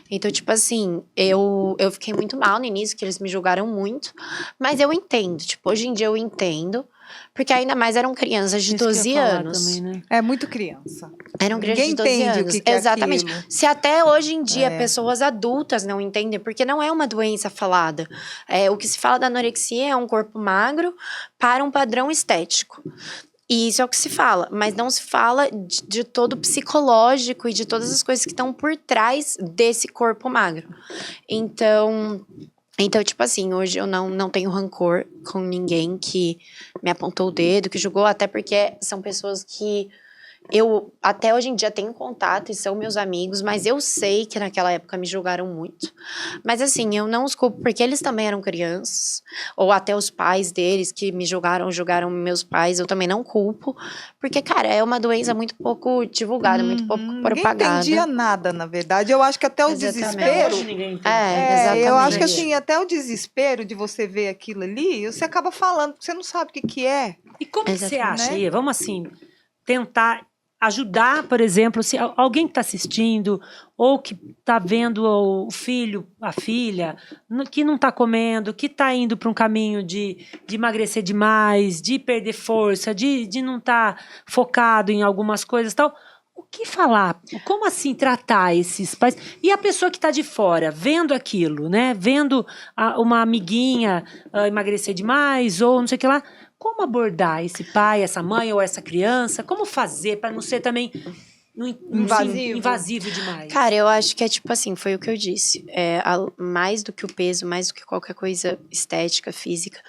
Então, tipo assim, eu fiquei muito mal no início, que eles me julgaram muito. Mas eu entendo, tipo, hoje em dia eu entendo. Porque ainda mais eram crianças de Isso que eu 12 ia falar anos. também, né? É muito criança. Eram crianças Ninguém de 12 entende o anos. que é Exatamente. aquilo. Se até hoje em dia pessoas adultas não entendem, porque não é uma doença falada. O que se fala da anorexia é um corpo magro para um padrão estético. E isso é o que se fala, mas não se fala de todo o psicológico e de todas as coisas que estão por trás desse corpo magro. Então, tipo assim, hoje eu não tenho rancor com ninguém que me apontou o dedo, que julgou, até porque são pessoas que eu até hoje em dia tenho contato e são meus amigos, mas eu sei que naquela época me julgaram muito. Mas assim, eu não os culpo porque eles também eram crianças, ou até os pais deles que me julgaram meus pais, eu também não culpo, porque, cara, é uma doença muito pouco divulgada, muito pouco propagada. Ninguém entendia nada, na verdade. Eu acho que até o Exatamente. desespero... Hoje ninguém entende. Exatamente. eu acho que assim, até o desespero de você ver aquilo ali, você acaba falando, porque você não sabe o que é. E como que você Exatamente. acha, Ia? Vamos assim, tentar ajudar, por exemplo, se alguém que está assistindo ou que está vendo o filho, a filha, que não está comendo, que está indo para um caminho de emagrecer demais, de perder força, de não estar focado em algumas coisas e tal. O que falar? Como assim tratar esses pais? E a pessoa que está de fora, vendo aquilo, né? Vendo uma amiguinha emagrecer demais ou não sei o que lá. Como abordar esse pai, essa mãe ou essa criança? Como fazer para não ser também invasivo demais? Cara, eu acho que é tipo assim, foi o que eu disse. Mais do que o peso, mais do que qualquer coisa estética, física,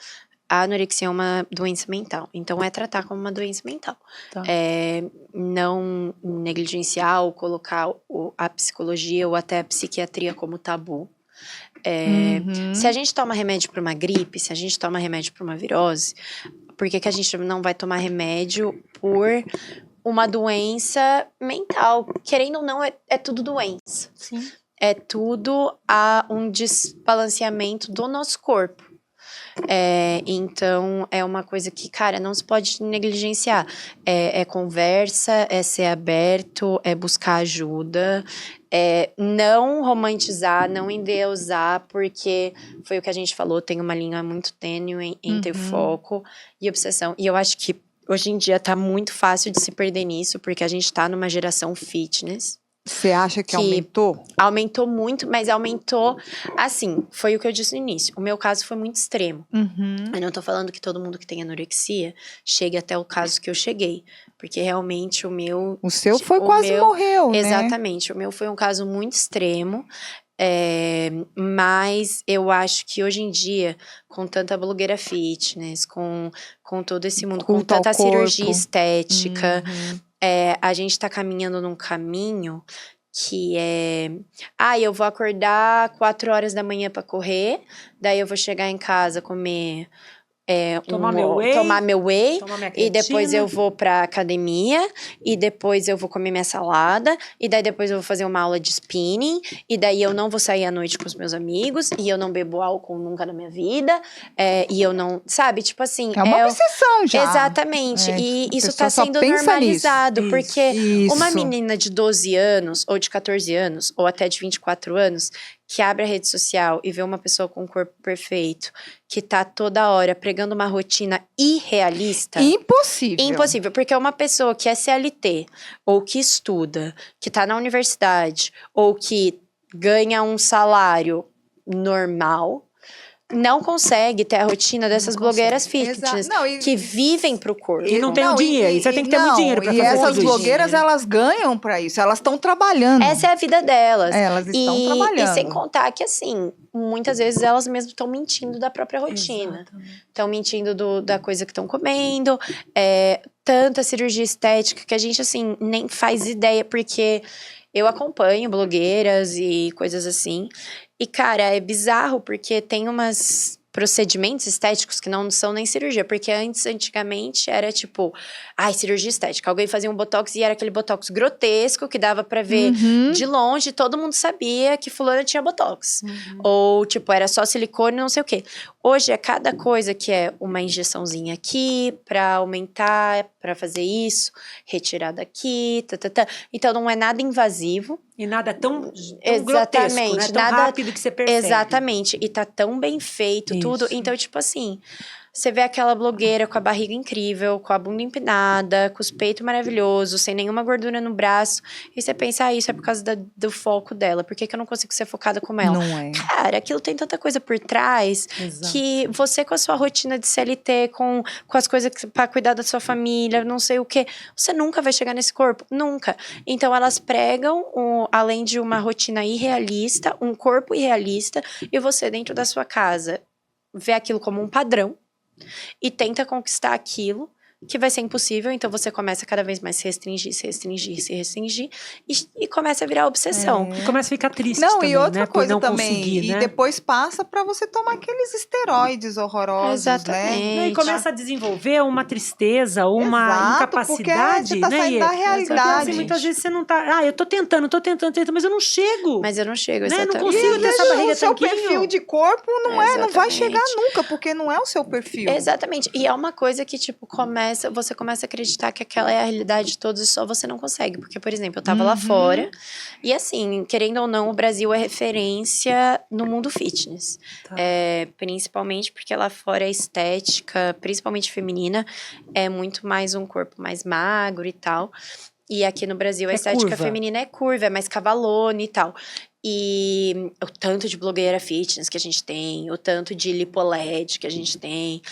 a anorexia é uma doença mental. Então, é tratar como uma doença mental. Tá. Não negligenciar ou colocar a psicologia ou até a psiquiatria como tabu. Se a gente toma remédio para uma gripe, se a gente toma remédio para uma virose, por que a gente não vai tomar remédio por uma doença mental? Querendo ou não, é tudo doença. Sim. É tudo um desbalanceamento do nosso corpo. Então, é uma coisa que, cara, não se pode negligenciar. É conversa, é ser aberto, é buscar ajuda, não romantizar, não endeusar, porque foi o que a gente falou, tem uma linha muito tênue entre foco e obsessão. E eu acho que hoje em dia tá muito fácil de se perder nisso, porque a gente tá numa geração fitness. Você acha que aumentou? Aumentou muito, mas aumentou, assim, foi o que eu disse no início. O meu caso foi muito extremo. Eu não tô falando que todo mundo que tem anorexia chegue até o caso que eu cheguei. Porque realmente o meu... O seu foi quase morreu, né? Exatamente, o meu foi um caso muito extremo. Mas eu acho que hoje em dia, com tanta blogueira fitness, com todo esse mundo, com tanta cirurgia estética... a gente tá caminhando num caminho que eu vou acordar 4 horas da manhã pra correr, daí eu vou chegar em casa, comer... tomar meu whey, e depois eu vou pra academia, e depois eu vou comer minha salada, e daí depois eu vou fazer uma aula de spinning, e daí eu não vou sair à noite com os meus amigos, e eu não bebo álcool nunca na minha vida, e eu não, sabe, tipo assim... É uma obsessão já. Exatamente, e isso tá sendo normalizado, porque uma menina de 12 anos, ou de 14 anos, ou até de 24 anos, que abre a rede social e vê uma pessoa com um corpo perfeito, que tá toda hora pregando uma rotina irrealista... Impossível. Impossível, porque uma pessoa que é CLT, ou que estuda, que tá na universidade, ou que ganha um salário normal... não consegue ter a rotina dessas blogueiras fitness, que vivem pro corpo. E não tem o dinheiro, e você tem que ter muito dinheiro pra fazer isso. E essas blogueiras, elas ganham pra isso, elas estão trabalhando. Essa é a vida delas. Elas estão trabalhando. E sem contar que, assim, muitas vezes elas mesmas estão mentindo da própria rotina. Estão mentindo da coisa que estão comendo, tanta cirurgia estética que a gente, assim, nem faz ideia, porque eu acompanho blogueiras e coisas assim. E, cara, é bizarro, porque tem procedimentos estéticos que não são nem cirurgia. Porque antigamente, era tipo... cirurgia estética. Alguém fazia um botox e era aquele botox grotesco que dava pra ver de longe. Todo mundo sabia que fulana tinha botox. Ou, tipo, era só silicone, não sei o quê. Hoje, é cada coisa que é uma injeçãozinha aqui pra aumentar, pra fazer isso. Retirar daqui, Então, não é nada invasivo. E nada tão grotesco, né? Tão rápido que você percebe. Exatamente. E tá tão bem feito, tudo. Então, tipo assim... Você vê aquela blogueira com a barriga incrível, com a bunda empinada, com os peitos maravilhosos, sem nenhuma gordura no braço. E você pensa, isso é por causa do foco dela. Por que eu não consigo ser focada como ela? Não é. Cara, aquilo tem tanta coisa por trás. Que você com a sua rotina de CLT, com as coisas pra cuidar da sua família, não sei o quê. Você nunca vai chegar nesse corpo. Nunca. Então, elas pregam, além de uma rotina irrealista, um corpo irrealista. E você, dentro da sua casa, vê aquilo como um padrão. E tenta conquistar aquilo que vai ser impossível, então você começa cada vez mais se restringir e começa a virar obsessão. E começa a ficar triste também, e outra né? coisa também, e depois passa pra você tomar aqueles esteroides horrorosos, Exatamente. né? E começa a desenvolver uma tristeza, uma incapacidade, porque você tá saindo da realidade. Assim, muitas vezes você não tá... eu tô tentando, mas eu não chego. Mas eu não chego, né? exatamente. Não consigo ter essa barriga o seu perfil de corpo não vai chegar nunca, porque não é o seu perfil. Exatamente. E é uma coisa que, tipo, você começa a acreditar que aquela é a realidade de todos e só você não consegue. Porque, por exemplo, eu tava lá fora e, assim, querendo ou não, o Brasil é referência no mundo fitness. Principalmente porque lá fora a estética, principalmente feminina, é muito mais um corpo mais magro e tal. E aqui no Brasil a É estética curva. feminina é curva, é mais cavalona e tal. E o tanto de blogueira fitness que a gente tem, o tanto de lipoled que a gente tem.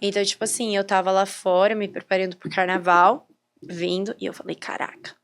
Então, tipo assim, eu tava lá fora me preparando pro carnaval, vindo, e eu falei, caraca,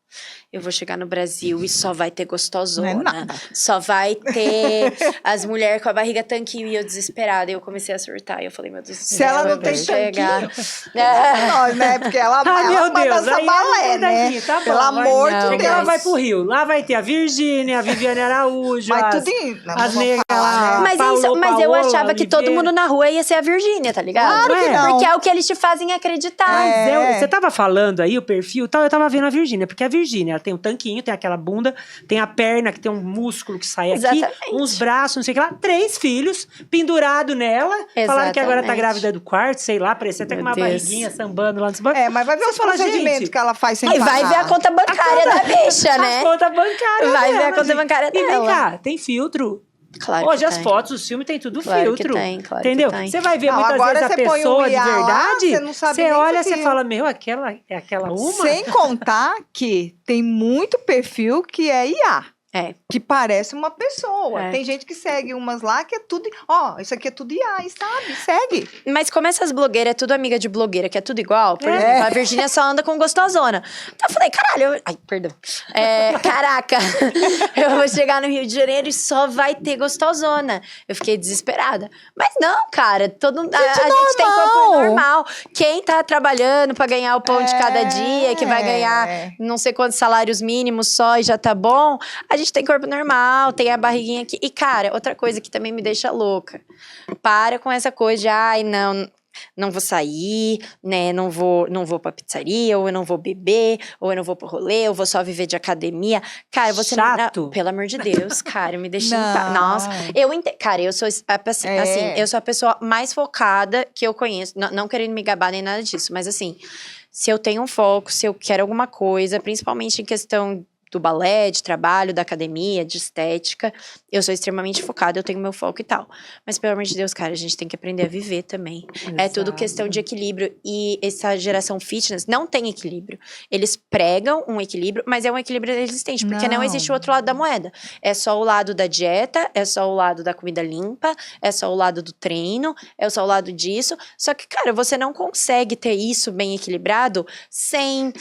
eu vou chegar no Brasil e só vai ter gostosona. Não é nada. Só vai ter as mulheres com a barriga tanquinho e eu desesperada. E eu comecei a surtar. E eu falei, meu Deus do céu, Se ela não eu vou tem chegar. Nós, né? Porque ela Ah, meu vai Deus, dançar aí balé, é né? daqui, tá bom, Pelo vai. amor Não, de Porque Deus. ela vai pro Rio. Lá vai ter a Virgínia, a Viviane Araújo, Mas as, tudo em... Não, as vamos negras falar, lá, né? Mas, Paulo, mas eu Paola, achava que todo Oliveira. mundo na rua ia ser a Virgínia, tá ligado? Claro que não. Porque é o que eles te fazem acreditar. Mas É. você tava falando aí, o perfil e tal, eu tava vendo a Virgínia, porque a Virgínia, ela tem um tanquinho, tem aquela bunda, tem a perna que tem um músculo que sai aqui, Exatamente. uns braços, não sei o que lá, 3 filhos pendurado nela, falaram que agora tá Exatamente. grávida do quarto, sei lá, parecia até com Meu uma Deus. barriguinha sambando lá no cima. É, mas vai ver Você os fala, procedimentos gente, que ela faz sem E vai parar. ver a conta bancária da bicha, A né? conta bancária Vai ver a dela, conta gente. bancária E vem dela. cá, tem filtro. Claro Hoje que as tem. fotos, os filmes tem tudo Claro que filtro. tem, claro que entendeu? tem. Você vai ver Não, muitas agora vezes a você põe pessoa o de IA lá, verdade. você não sabe você nem olha, se você viu. fala, meu, aquela é aquela uma? Sem contar que tem muito perfil que é IA. É. Que parece uma pessoa. É. Tem gente que segue umas lá que é tudo... Ó, isso aqui é tudo IA, e sabe? Segue. Mas como essas blogueiras é tudo amiga de blogueira, que é tudo igual, por É. exemplo, a Virgínia só anda com gostosona. Então eu falei, caralho, ai, perdão. Caraca, eu vou chegar no Rio de Janeiro e só vai ter gostosona. Eu fiquei desesperada. Mas não, cara, a gente tem corpo normal. Quem tá trabalhando pra ganhar o pão de cada dia, que vai ganhar não sei quantos salários mínimos só e já tá bom, a gente tem corpo normal, tem a barriguinha aqui. E, cara, outra coisa que também me deixa louca. Para com essa coisa de, ai, não vou sair, né? Não vou pra pizzaria, ou eu não vou beber, ou eu não vou pro rolê, eu vou só viver de academia. Cara, você Chato. não. Pelo amor de Deus, cara, me deixa em Não. paz. Nossa, cara, eu sou assim, eu sou a pessoa mais focada que eu conheço. Não querendo me gabar nem nada disso, mas assim, se eu tenho um foco, se eu quero alguma coisa, principalmente em questão do balé, de trabalho, da academia, de estética, eu sou extremamente focada, eu tenho meu foco e tal. Mas, pelo amor de Deus, cara, a gente tem que aprender a viver também. É tudo questão de equilíbrio. E essa geração fitness não tem equilíbrio. Eles pregam um equilíbrio, mas é um equilíbrio inexistente, porque não existe o outro lado da moeda. É só o lado da dieta, é só o lado da comida limpa, é só o lado do treino, é só o lado disso. Só que, cara, você não consegue ter isso bem equilibrado sem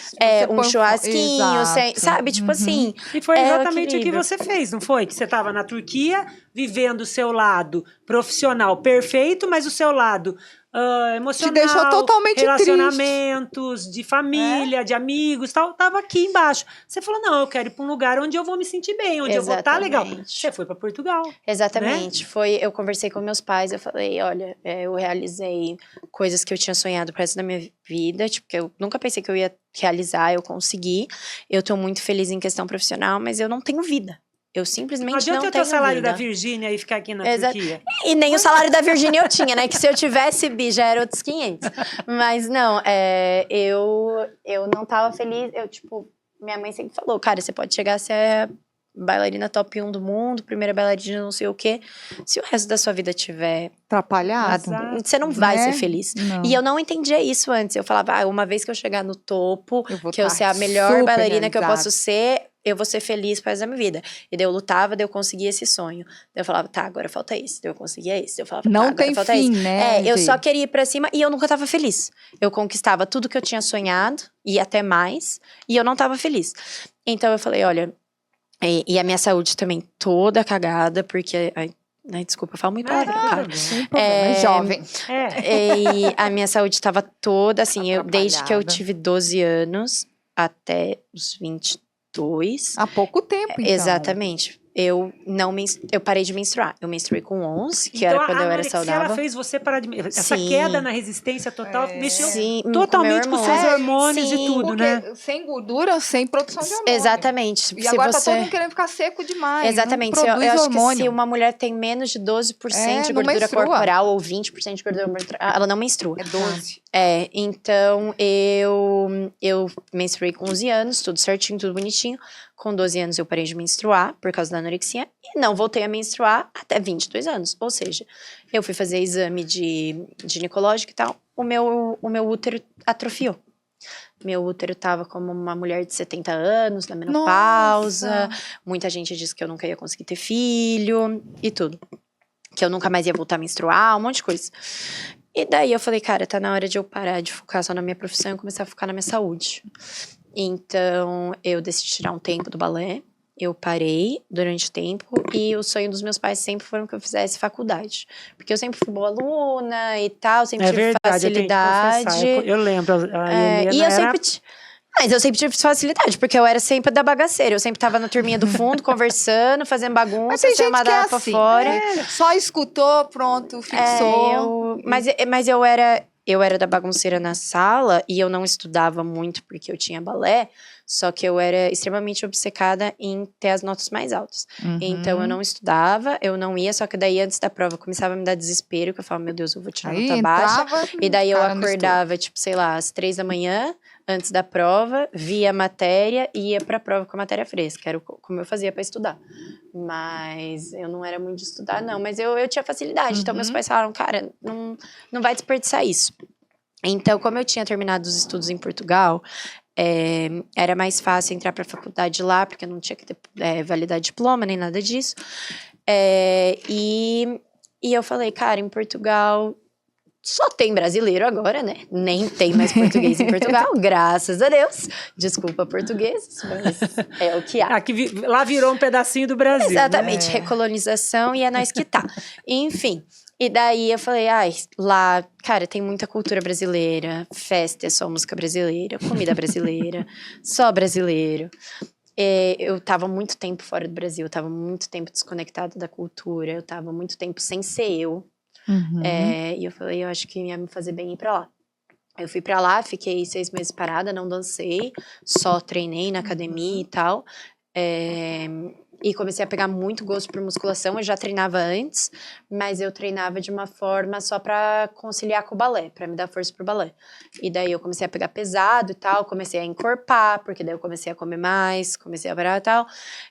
um põe churrasquinho, exato. sem, sabe? Tipo assim, E foi é o exatamente o que equilíbrio. você fez, não foi? Que você estava na Turquia, vivendo o seu lado profissional perfeito, mas o seu lado emocional, Te deixou totalmente relacionamentos, de família, de amigos, tal, tava aqui embaixo. Você falou, não, eu quero ir para um lugar onde eu vou me sentir bem, onde eu vou estar legal. Exatamente. Você foi para Portugal. Exatamente. Eu conversei com meus pais, eu falei, olha, eu realizei coisas que eu tinha sonhado pro resto da minha vida, tipo, que eu nunca pensei que eu ia realizar, eu consegui. Eu tô muito feliz em questão profissional, mas eu não tenho vida. Eu simplesmente Não adianta não eu ter o tenho salário vida. da Virgínia e ficar aqui na Exato. Turquia. E nem o salário da Virgínia eu tinha, né? Que se eu tivesse bi, já era outros 500. Mas não, eu não tava feliz. Minha mãe sempre falou, cara, você pode chegar a ser bailarina top 1 do mundo, primeira bailarina não sei o quê. Se o resto da sua vida tiver Atrapalhado. Exato. você não vai Né? ser feliz. Não. E eu não entendia isso antes. Eu falava, uma vez que eu chegar no topo, Eu vou que eu tá ser a melhor super bailarina que eu realizada. posso ser, eu vou ser feliz pro resto da minha vida. E daí eu lutava, daí eu conseguia esse sonho. Daí eu falava, tá, agora falta isso. Daí eu conseguia isso. Daí eu falava, tá, Não agora tem falta fim, isso. né, Eu Gi? só queria ir pra cima e eu nunca tava feliz. Eu conquistava tudo que eu tinha sonhado, e até mais, e eu não tava feliz. Então eu falei, olha, e a minha saúde também toda cagada, porque... Ai, desculpa, eu falo muito palavrão, cara. Sem problema, jovem. E a minha saúde estava toda assim, desde que eu Atrapalhada. tive 12 anos até os 22. Há pouco tempo, então. Exatamente. Eu parei de menstruar. Eu menstruei com 11, que Então, era quando a eu era anorexia, saudável. ela fez você parar de... Essa Sim. queda na resistência total mexeu Sim, totalmente com meu seus hormônio. hormônios e Sim, tudo, Porque né? sem gordura, sem produção de hormônio. Exatamente. E agora tá todo mundo querendo ficar seco demais. Exatamente. Não Eu produz acho que hormônio. se uma mulher tem menos de 12% de não gordura menstrua. corporal ou 20% de gordura corporal, ela não menstrua. É 12. Então eu menstruei com 11 anos, tudo certinho, tudo bonitinho. Com 12 anos eu parei de menstruar por causa da anorexia e não voltei a menstruar até 22 anos. Ou seja, eu fui fazer exame de ginecológico e tal, o meu útero atrofiou. Meu útero tava como uma mulher de 70 anos, na menopausa. Nossa. Muita gente disse que eu nunca ia conseguir ter filho e tudo. Que eu nunca mais ia voltar a menstruar, um monte de coisa. E daí eu falei, cara, tá na hora de eu parar de focar só na minha profissão e começar a focar na minha saúde. Então, eu decidi tirar um tempo do balé. Eu parei durante o tempo e o sonho dos meus pais sempre foi que eu fizesse faculdade. Porque eu sempre fui boa aluna e tal, sempre tive verdade, facilidade. eu tenho que confessar. Eu lembro, a Helena E eu era... sempre... Mas eu sempre tive facilidade, porque eu era sempre da bagaceira. Eu sempre tava na turminha do fundo, conversando, fazendo bagunça, Mas tem sem gente que é pra assim, fora. Só escutou, pronto, fixou. Mas eu era da bagunceira na sala e eu não estudava muito porque eu tinha balé, só que eu era extremamente obcecada em ter as notas mais altas. Então eu não estudava, eu não ia, só que daí antes da prova começava a me dar desespero, que eu falava, meu Deus, eu vou tirar Aí nota baixa. entrava, E daí eu cara no acordava, tipo, sei lá, às 3 da manhã, antes da prova, via a matéria e ia pra prova com a matéria fresca. Era como eu fazia pra estudar. Mas eu não era muito de estudar, não. Mas eu tinha facilidade. Então, meus pais falaram, cara, não vai desperdiçar isso. Então, como eu tinha terminado os estudos em Portugal, era mais fácil entrar pra faculdade lá, porque eu não tinha que ter validar diploma, nem nada disso. E eu falei, cara, em Portugal... Só tem brasileiro agora, né? Nem tem mais português em Portugal, graças a Deus. Desculpa, portugueses, mas é o que há. Lá virou um pedacinho do Brasil. Exatamente, Né? recolonização e é nós que tá. Enfim, e daí eu falei, lá, cara, tem muita cultura brasileira, festa é só música brasileira, comida brasileira, só brasileiro. Eu tava muito tempo fora do Brasil, eu tava muito tempo desconectada da cultura, eu tava muito tempo sem ser eu. E eu falei, eu acho que ia me fazer bem ir pra lá. Eu fui pra lá, fiquei 6 meses parada, não dancei, só treinei na academia e tal. E comecei a pegar muito gosto por musculação. Eu já treinava antes, mas eu treinava de uma forma só pra conciliar com o balé, pra me dar força pro balé. E daí eu comecei a pegar pesado e tal, comecei a encorpar, porque daí eu comecei a comer mais, comecei a parar e tal.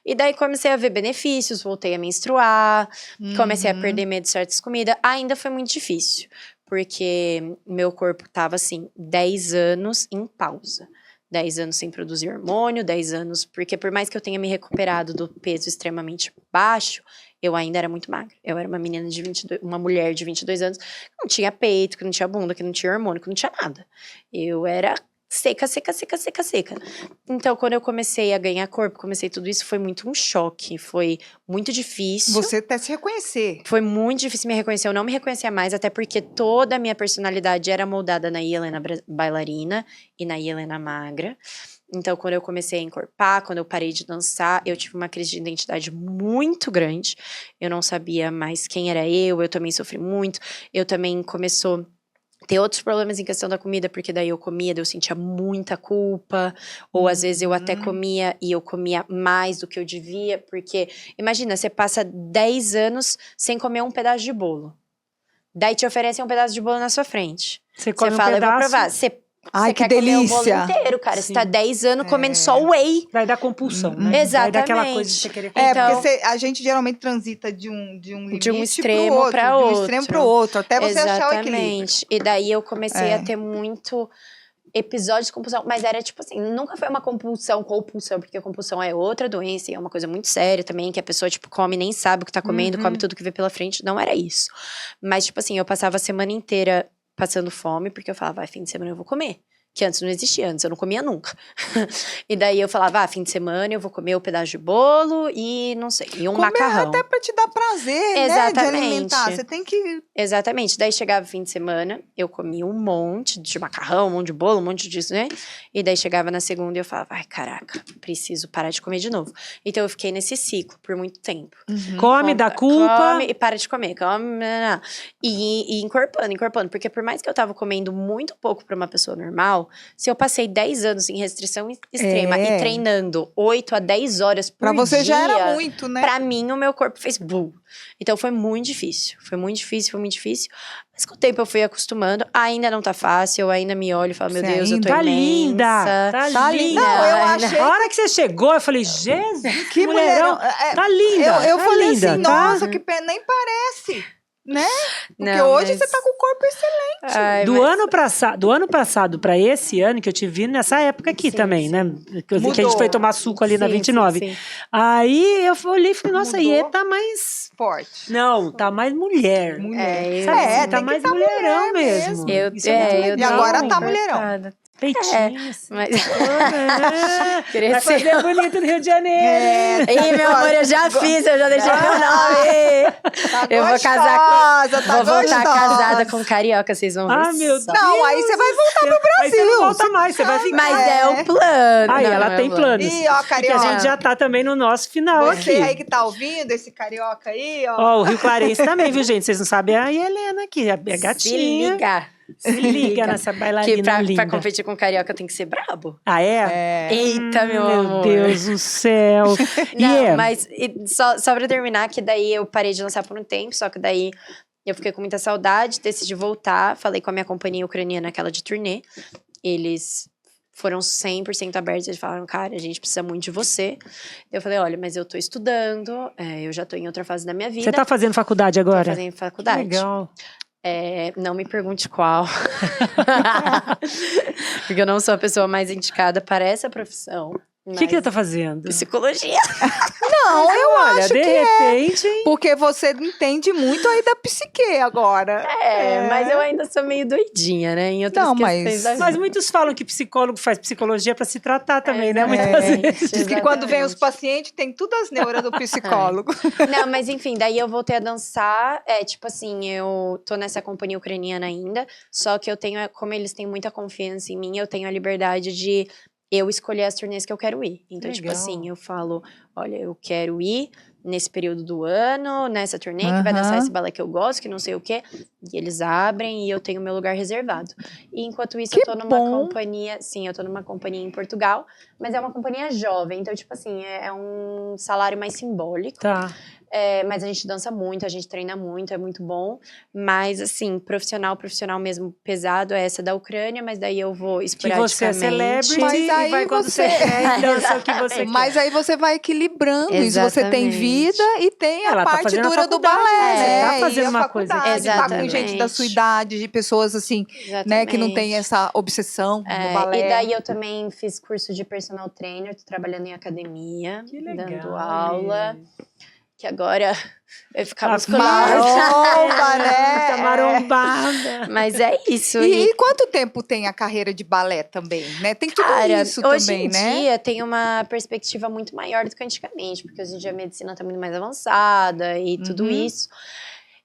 E daí comecei a ver benefícios, voltei a menstruar, comecei a perder medo de certas comidas. Ainda foi muito difícil, porque meu corpo tava assim, 10 anos em pausa. 10 anos sem produzir hormônio, 10 anos... Porque por mais que eu tenha me recuperado do peso extremamente baixo, eu ainda era muito magra. Eu era uma menina de 22... Uma mulher de 22 anos que não tinha peito, que não tinha bunda, que não tinha hormônio, que não tinha nada. Eu era seca. Então, quando eu comecei a ganhar corpo, comecei tudo isso, foi muito um choque. Foi muito difícil. Você até se reconhecer. Foi muito difícil me reconhecer. Eu não me reconhecia mais, até porque toda a minha personalidade era moldada na Helena bailarina e na Helena magra. Então, quando eu comecei a encorpar, quando eu parei de dançar, eu tive uma crise de identidade muito grande. Eu não sabia mais quem era eu também sofri muito. Eu também começou... ter outros problemas em questão da comida, porque daí eu comia, daí eu sentia muita culpa, ou às vezes eu até comia e eu comia mais do que eu devia, porque imagina, você passa 10 anos sem comer um pedaço de bolo, daí te oferecem um pedaço de bolo na sua frente, Você come fala, um pedaço, eu vou provar, você que quer comer o bolo delícia. inteiro, cara, Sim. você tá 10 anos comendo só whey. vai dar compulsão, né? Exatamente. Vai dar aquela coisa de você querer Então- Porque a gente geralmente transita de um limite De um extremo pro outro, pra de um outro. extremo pro outro, até você achar o equilíbrio. Exatamente. E daí eu comecei a ter muito episódios de compulsão, mas era tipo assim, nunca foi uma compulsão, porque a compulsão é outra doença e é uma coisa muito séria também, que a pessoa, tipo, come e nem sabe o que tá comendo, come tudo que vê pela frente, não era isso. Mas, tipo assim, eu passava a semana inteira passando fome, porque eu falava, fim de semana eu vou comer. Que antes não existia, antes eu não comia nunca. E daí eu falava, fim de semana eu vou comer um pedaço de bolo e não sei, e um Comer macarrão. até pra te dar prazer, né, de Exatamente. alimentar. Você tem que... Exatamente. Daí chegava o fim de semana, eu comia um monte de macarrão, um monte de bolo, um monte disso, né? E daí chegava na segunda e eu falava, caraca, preciso parar de comer de novo. Então eu fiquei nesse ciclo por muito tempo. Come, dá culpa. Come e para de comer. Come, e encorpando. Porque por mais que eu tava comendo muito pouco pra uma pessoa normal, se eu passei 10 anos em restrição extrema e treinando 8 a 10 horas por dia... Pra você já era muito, né? Pra mim, o meu corpo fez boom. Então, foi muito difícil. Foi muito difícil. Mas com o tempo eu fui acostumando. Ainda não tá fácil. Eu ainda me olho e falo, meu Você Deus, eu tô ainda Tá imensa. linda. Tá linda. Não, eu achei... A hora que você chegou, eu falei, Jesus, Que mulherão. mulherão. Tá linda. Eu tá falei linda, assim, tá? nossa, que pena, nem parece. né? Porque Não, hoje mas- você tá com o corpo excelente. Ai, Do mas- ano passado para esse ano, que eu te vi nessa época aqui Sim, também, sim. né? Que a gente Mudou. foi tomar suco ali na Sim, 29. sim, sim. Aí eu olhei e falei, nossa, a Mudou. Iê tá mais... Forte. Não, tá mais mulher. Mulher. É, eu- Sabe, É, assim, tá tem que mais tá mulherão mulher mesmo. Eu, Isso é muito eu legal. E agora dei tá uma mulherão. cortada. Peitinhos. Mas... Vai Vai fazer bonito no Rio de Janeiro. Ih, meu amor, eu já fiz, eu já deixei meu nome. Tá Eu vou casar gostosa, tá Vou voltar gostosa. casada com carioca, vocês vão ver. Ah, meu só. Deus. Não, aí você vai voltar pro Aí você não Brasil. volta mais, você vai ficar. Mas É. é o plano. Aí Não, ela não é tem o plano. planos. Ih, ó, Porque a carioca. gente já tá também no nosso final Você aqui. aí que tá ouvindo, esse carioca aí, ó. Ó, o Rio Clarense também, viu, gente? Vocês não sabem a Helena aqui, é Se gatinha. liga. Se liga nessa Que bailarina pra linda. competir com carioca tem que ser brabo. Ah, é? É. Eita, meu Meu amor. Deus do céu. Não, mas só pra terminar, que daí eu parei de lançar por um tempo, só que daí eu fiquei com muita saudade, decidi voltar, falei com a minha companhia ucraniana, aquela de turnê, eles foram 100% abertos, eles falaram, cara, a gente precisa muito de você. Eu falei, olha, mas eu tô estudando, eu já tô em outra fase da minha vida. Você tá fazendo faculdade Tô agora? fazendo faculdade. Legal. Não me pergunte qual. Porque eu não sou a pessoa mais indicada para essa profissão. O que você tá fazendo? Psicologia. Não, eu Olha, acho de que é. repente, hein? Porque você entende muito aí da psique agora. Mas eu ainda sou meio doidinha, né? Em outras Não, questões mas- da vida. Mas muitos falam que psicólogo faz psicologia pra se tratar também, né? Exatamente. Muitas vezes. Diz que quando vem os Exatamente. pacientes, tem tudo as neuras do psicólogo. Não, mas enfim, daí eu voltei a dançar. Tipo assim, eu tô nessa companhia ucraniana ainda. Só que eu tenho, como eles têm muita confiança em mim, eu tenho a liberdade de eu escolher as turnês que eu quero ir. Então, tipo Legal. assim, eu falo, olha, eu quero ir nesse período do ano, nessa turnê, que vai dançar esse balé que eu gosto, que não sei o quê. E eles abrem e eu tenho meu lugar reservado. E enquanto isso, Que eu tô numa bom. companhia... Sim, eu tô numa companhia em Portugal, mas é uma companhia jovem. Então, tipo assim, é um salário mais simbólico. Tá. Mas a gente dança muito, a gente treina muito, é muito bom. Mas, assim, profissional mesmo pesado é essa da Ucrânia, mas daí eu vou Que esporadicamente. você é celebrity Mas e aí vai quando você você- quer e dança o que você quer. Mas aí você vai equilibrando. Isso você tem Exatamente. vida e tem Ela a tá parte fazendo a dura do faculdade, balé, né? né? Tá fazendo E a uma coisa faculdade, tá com gente Exatamente. da sua idade, de pessoas assim, né, que não tem Exatamente. essa obsessão no balé. E daí eu também fiz curso de personal trainer, tô trabalhando em academia, Que legal. dando aula. Que agora vai ficar Tá musculosa. maromba, né? Tá marombada. Mas é isso. E quanto tempo tem a carreira de balé também, né? Tem tudo Cara, isso hoje também, em né? dia tem uma perspectiva muito maior do que antigamente, porque hoje em dia a medicina tá muito mais avançada e tudo Uhum. isso.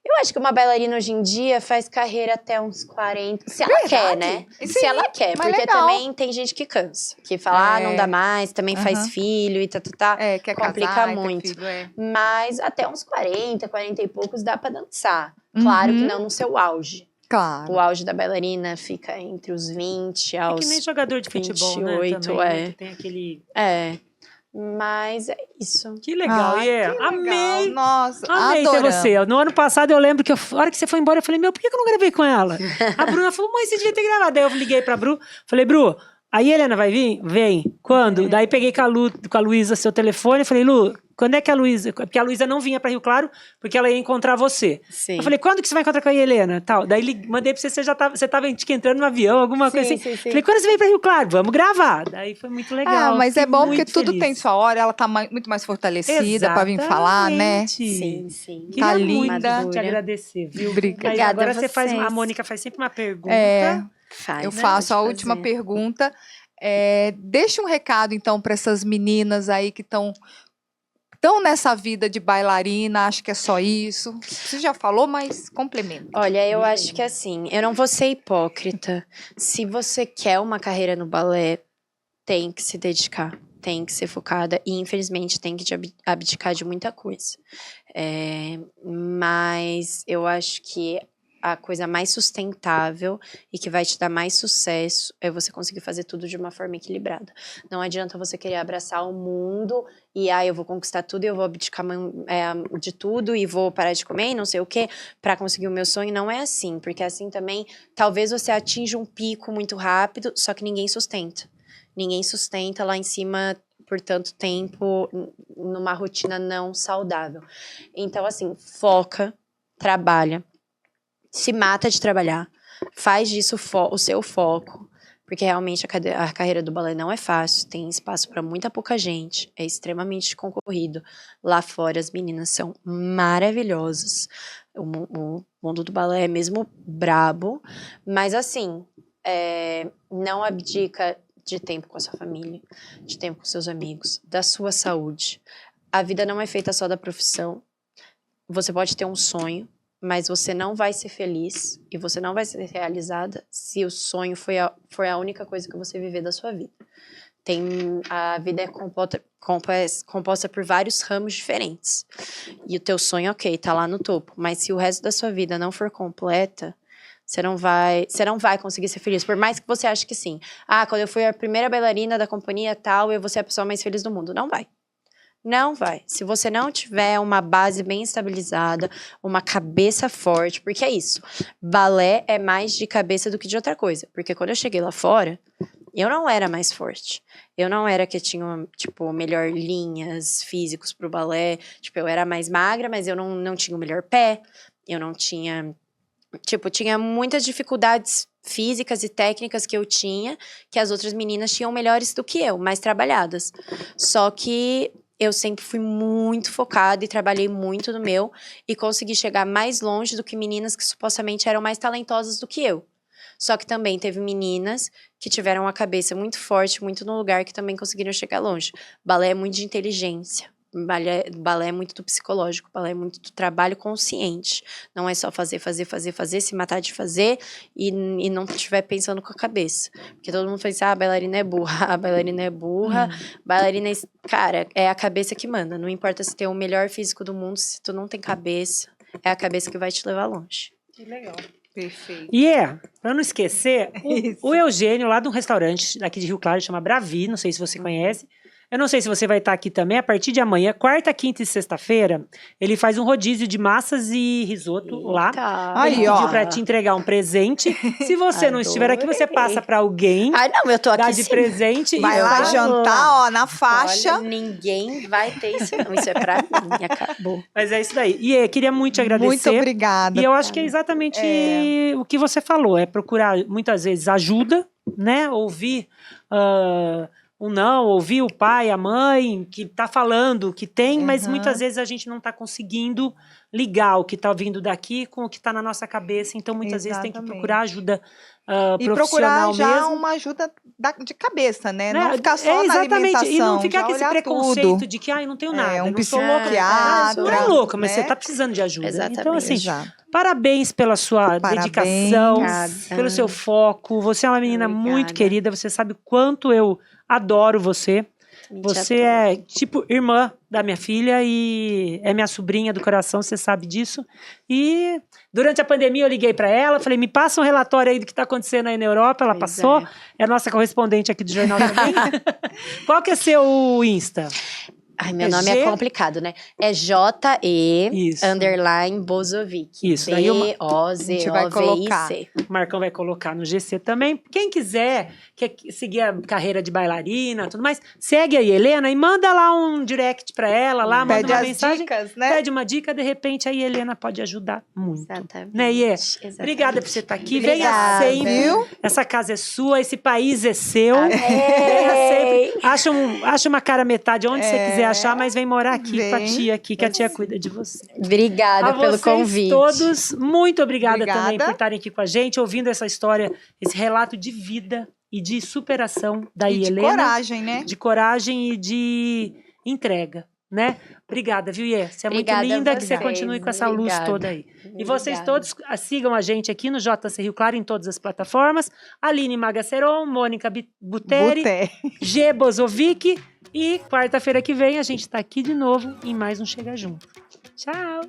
Eu acho que uma bailarina hoje em dia faz carreira até uns 40, se ela quer, né? Sim, Se ela quer, mas porque legal. também tem gente que cansa, que fala, não dá mais, também faz Aham. filho e tá. Quer complica casar, muito. Ter filho, Mas até uns 40 e poucos dá pra dançar. Claro que Uhum. não no seu auge. Claro. O auge da bailarina fica entre os 20 É aos... que nem jogador de futebol, 28, né? Também, é. Que tem aquele... Mas é isso. Que legal, Ah, Iê. que legal. Amei. Nossa, Amei ter adoramos. você. No ano passado eu lembro que a hora que você foi embora, eu falei, meu, por que eu não gravei com ela? A Bruna falou, mãe, você devia ter gravado. Daí eu liguei pra Bru, falei, Bru, aí a Helena vai vir? Vem. Quando? Daí peguei com a Luísa seu telefone, falei, Lu, quando é que a Luísa... Porque a Luísa não vinha pra Rio Claro, porque ela ia encontrar você. Sim. Eu falei, quando que você vai encontrar com a Helena? Tal. Daí mandei pra você, você tava entrando no avião, alguma coisa assim. Sim. Falei, quando você vem pra Rio Claro? Vamos gravar. Daí foi muito legal. Ah, mas é Fiquei bom porque muito tudo feliz. tem sua hora, ela tá muito mais fortalecida pra vir falar, né? Exatamente. Sim. Queria Tá muito linda. te agradecer, viu? Obrigada. Aí agora Obrigada a você faz, vocês. a Mônica faz sempre uma pergunta. É, Faz, eu né? faço a Pode última fazer. pergunta. Deixa um recado, então, para essas meninas aí que estão nessa vida de bailarina, acho que é só isso. Você já falou, mas complementa. Olha, eu acho que assim, eu não vou ser hipócrita. Se você quer uma carreira no balé, tem que se dedicar, tem que ser focada e, infelizmente, tem que abdicar de muita coisa. Mas eu acho que a coisa mais sustentável e que vai te dar mais sucesso é você conseguir fazer tudo de uma forma equilibrada. Não adianta você querer abraçar o mundo e eu vou conquistar tudo e eu vou abdicar de tudo e vou parar de comer e não sei o quê para conseguir o meu sonho. Não é assim, porque assim também talvez você atinja um pico muito rápido, só que ninguém sustenta. Ninguém sustenta lá em cima por tanto tempo numa rotina não saudável. Então, assim, foca, trabalha, se mata de trabalhar, faz disso o seu foco, porque realmente a carreira do balé não é fácil, tem espaço para muita pouca gente, é extremamente concorrido. Lá fora as meninas são maravilhosas, o mundo do balé é mesmo brabo, mas assim, não abdica de tempo com a sua família, de tempo com seus amigos, da sua saúde. A vida não é feita só da profissão. Você pode ter um sonho, mas você não vai ser feliz e você não vai ser realizada se o sonho for a única coisa que você viver da sua vida. A vida é composta por vários ramos diferentes. E o teu sonho, ok, tá lá no topo. Mas se o resto da sua vida não for completa, você não vai conseguir ser feliz. Por mais que você ache que sim. Quando eu fui a primeira bailarina da companhia tal, eu vou ser a pessoa mais feliz do mundo. Não vai. Não vai. Se você não tiver uma base bem estabilizada, uma cabeça forte, porque é isso. Balé é mais de cabeça do que de outra coisa. Porque quando eu cheguei lá fora, eu não era mais forte. Eu não era que tinha, tipo, melhor linhas físicos pro balé. Tipo, eu era mais magra, mas eu não tinha o melhor pé. Eu não tinha... Tipo, tinha muitas dificuldades físicas e técnicas que eu tinha, que as outras meninas tinham melhores do que eu, mais trabalhadas. Só que eu sempre fui muito focada e trabalhei muito no meu e consegui chegar mais longe do que meninas que supostamente eram mais talentosas do que eu. Só que também teve meninas que tiveram a cabeça muito forte, muito no lugar, que também conseguiram chegar longe. Balé é muito de inteligência. Balé é muito do psicológico, balé é muito do trabalho consciente. Não é só fazer, se matar de fazer e não estiver pensando com a cabeça. Porque todo mundo pensa, a bailarina é burra, a bailarina é burra, bailarina é... Cara, é a cabeça que manda. Não importa se tem o melhor físico do mundo, se tu não tem cabeça, é a cabeça que vai te levar longe. Que legal. Perfeito. E pra não esquecer, o Eugênio, lá de um restaurante daqui de Rio Claro, chama Bravi, não sei se você conhece. Eu não sei se você vai estar aqui também, a partir de amanhã, quarta, quinta e sexta-feira, ele faz um rodízio de massas e risoto lá. Aí, Ele pediu ó. pra te entregar um presente. Se você não estiver aqui, você passa pra alguém, Não, eu tô aqui dá de sim. presente. Vai e lá vai jantar, ó, na faixa. Olha, ninguém vai ter isso não, isso é pra mim, acabou. Mas é isso daí. E queria muito te agradecer. Muito obrigada. E eu acho que é exatamente o que você falou, é procurar, muitas vezes, ajuda, né? Ouvir ouvir o pai, a mãe, que tá falando, que tem, mas muitas vezes a gente não tá conseguindo ligar o que tá vindo daqui com o que tá na nossa cabeça, então muitas vezes tem que procurar ajuda e profissional procurar já mesmo. uma ajuda de cabeça, né? Né? Não ficar só na exatamente, alimentação. e não ficar já com esse olhar preconceito tudo. de que, eu não tenho nada, Um não sou louca. psiquiatra. Não é louca, mas né? você tá precisando de ajuda. Exatamente. Então, assim, Exato. parabéns pela sua dedicação, Obrigada. pelo seu foco. Você é uma menina Obrigada. muito querida, você sabe o quanto eu adoro você. Você é tipo irmã da minha filha e é minha sobrinha do coração, você sabe disso. E durante a pandemia eu liguei para ela, falei, me passa um relatório aí do que está acontecendo aí na Europa. Ela passou, é a nossa correspondente aqui do Jornal também. Qual que é seu Insta? Ai, meu nome é complicado, né? É JE_Bozovic. Isso, daí o B-O-Z-O-V-I-C. O Marcão vai colocar no GC também. Quem quiser, quer seguir a carreira de bailarina e tudo mais, segue a Helena e manda lá um direct pra ela, lá, manda Pede uma as mensagem. dicas, né? Pede uma dica, de repente a Helena pode ajudar muito. Exatamente. Né, Iê? Exatamente. Obrigada por você estar aqui. Obrigada, Venha sempre. viu? Essa casa é sua, esse país é seu. Amém. Venha sempre. Acha uma cara metade onde você quiser achar, mas vem morar aqui Vem. com a tia aqui, que a tia cuida de você. Obrigada A pelo vocês convite. todos, muito obrigada também Obrigada. por estarem aqui com a gente, ouvindo essa história, esse relato de vida e de superação da E de Helena. coragem, né? De coragem e de entrega, né? Obrigada, viu, Iê? Você é Obrigada muito linda, a que você vocês. continue com essa luz Obrigada. toda aí. E vocês Obrigada. todos sigam a gente aqui no JC Rio Claro, em todas as plataformas. Aline Magaceron, Mônica Buteri, Buté. G. Bozovic. E quarta-feira que vem a gente tá aqui de novo em mais um Chega Junto. Tchau!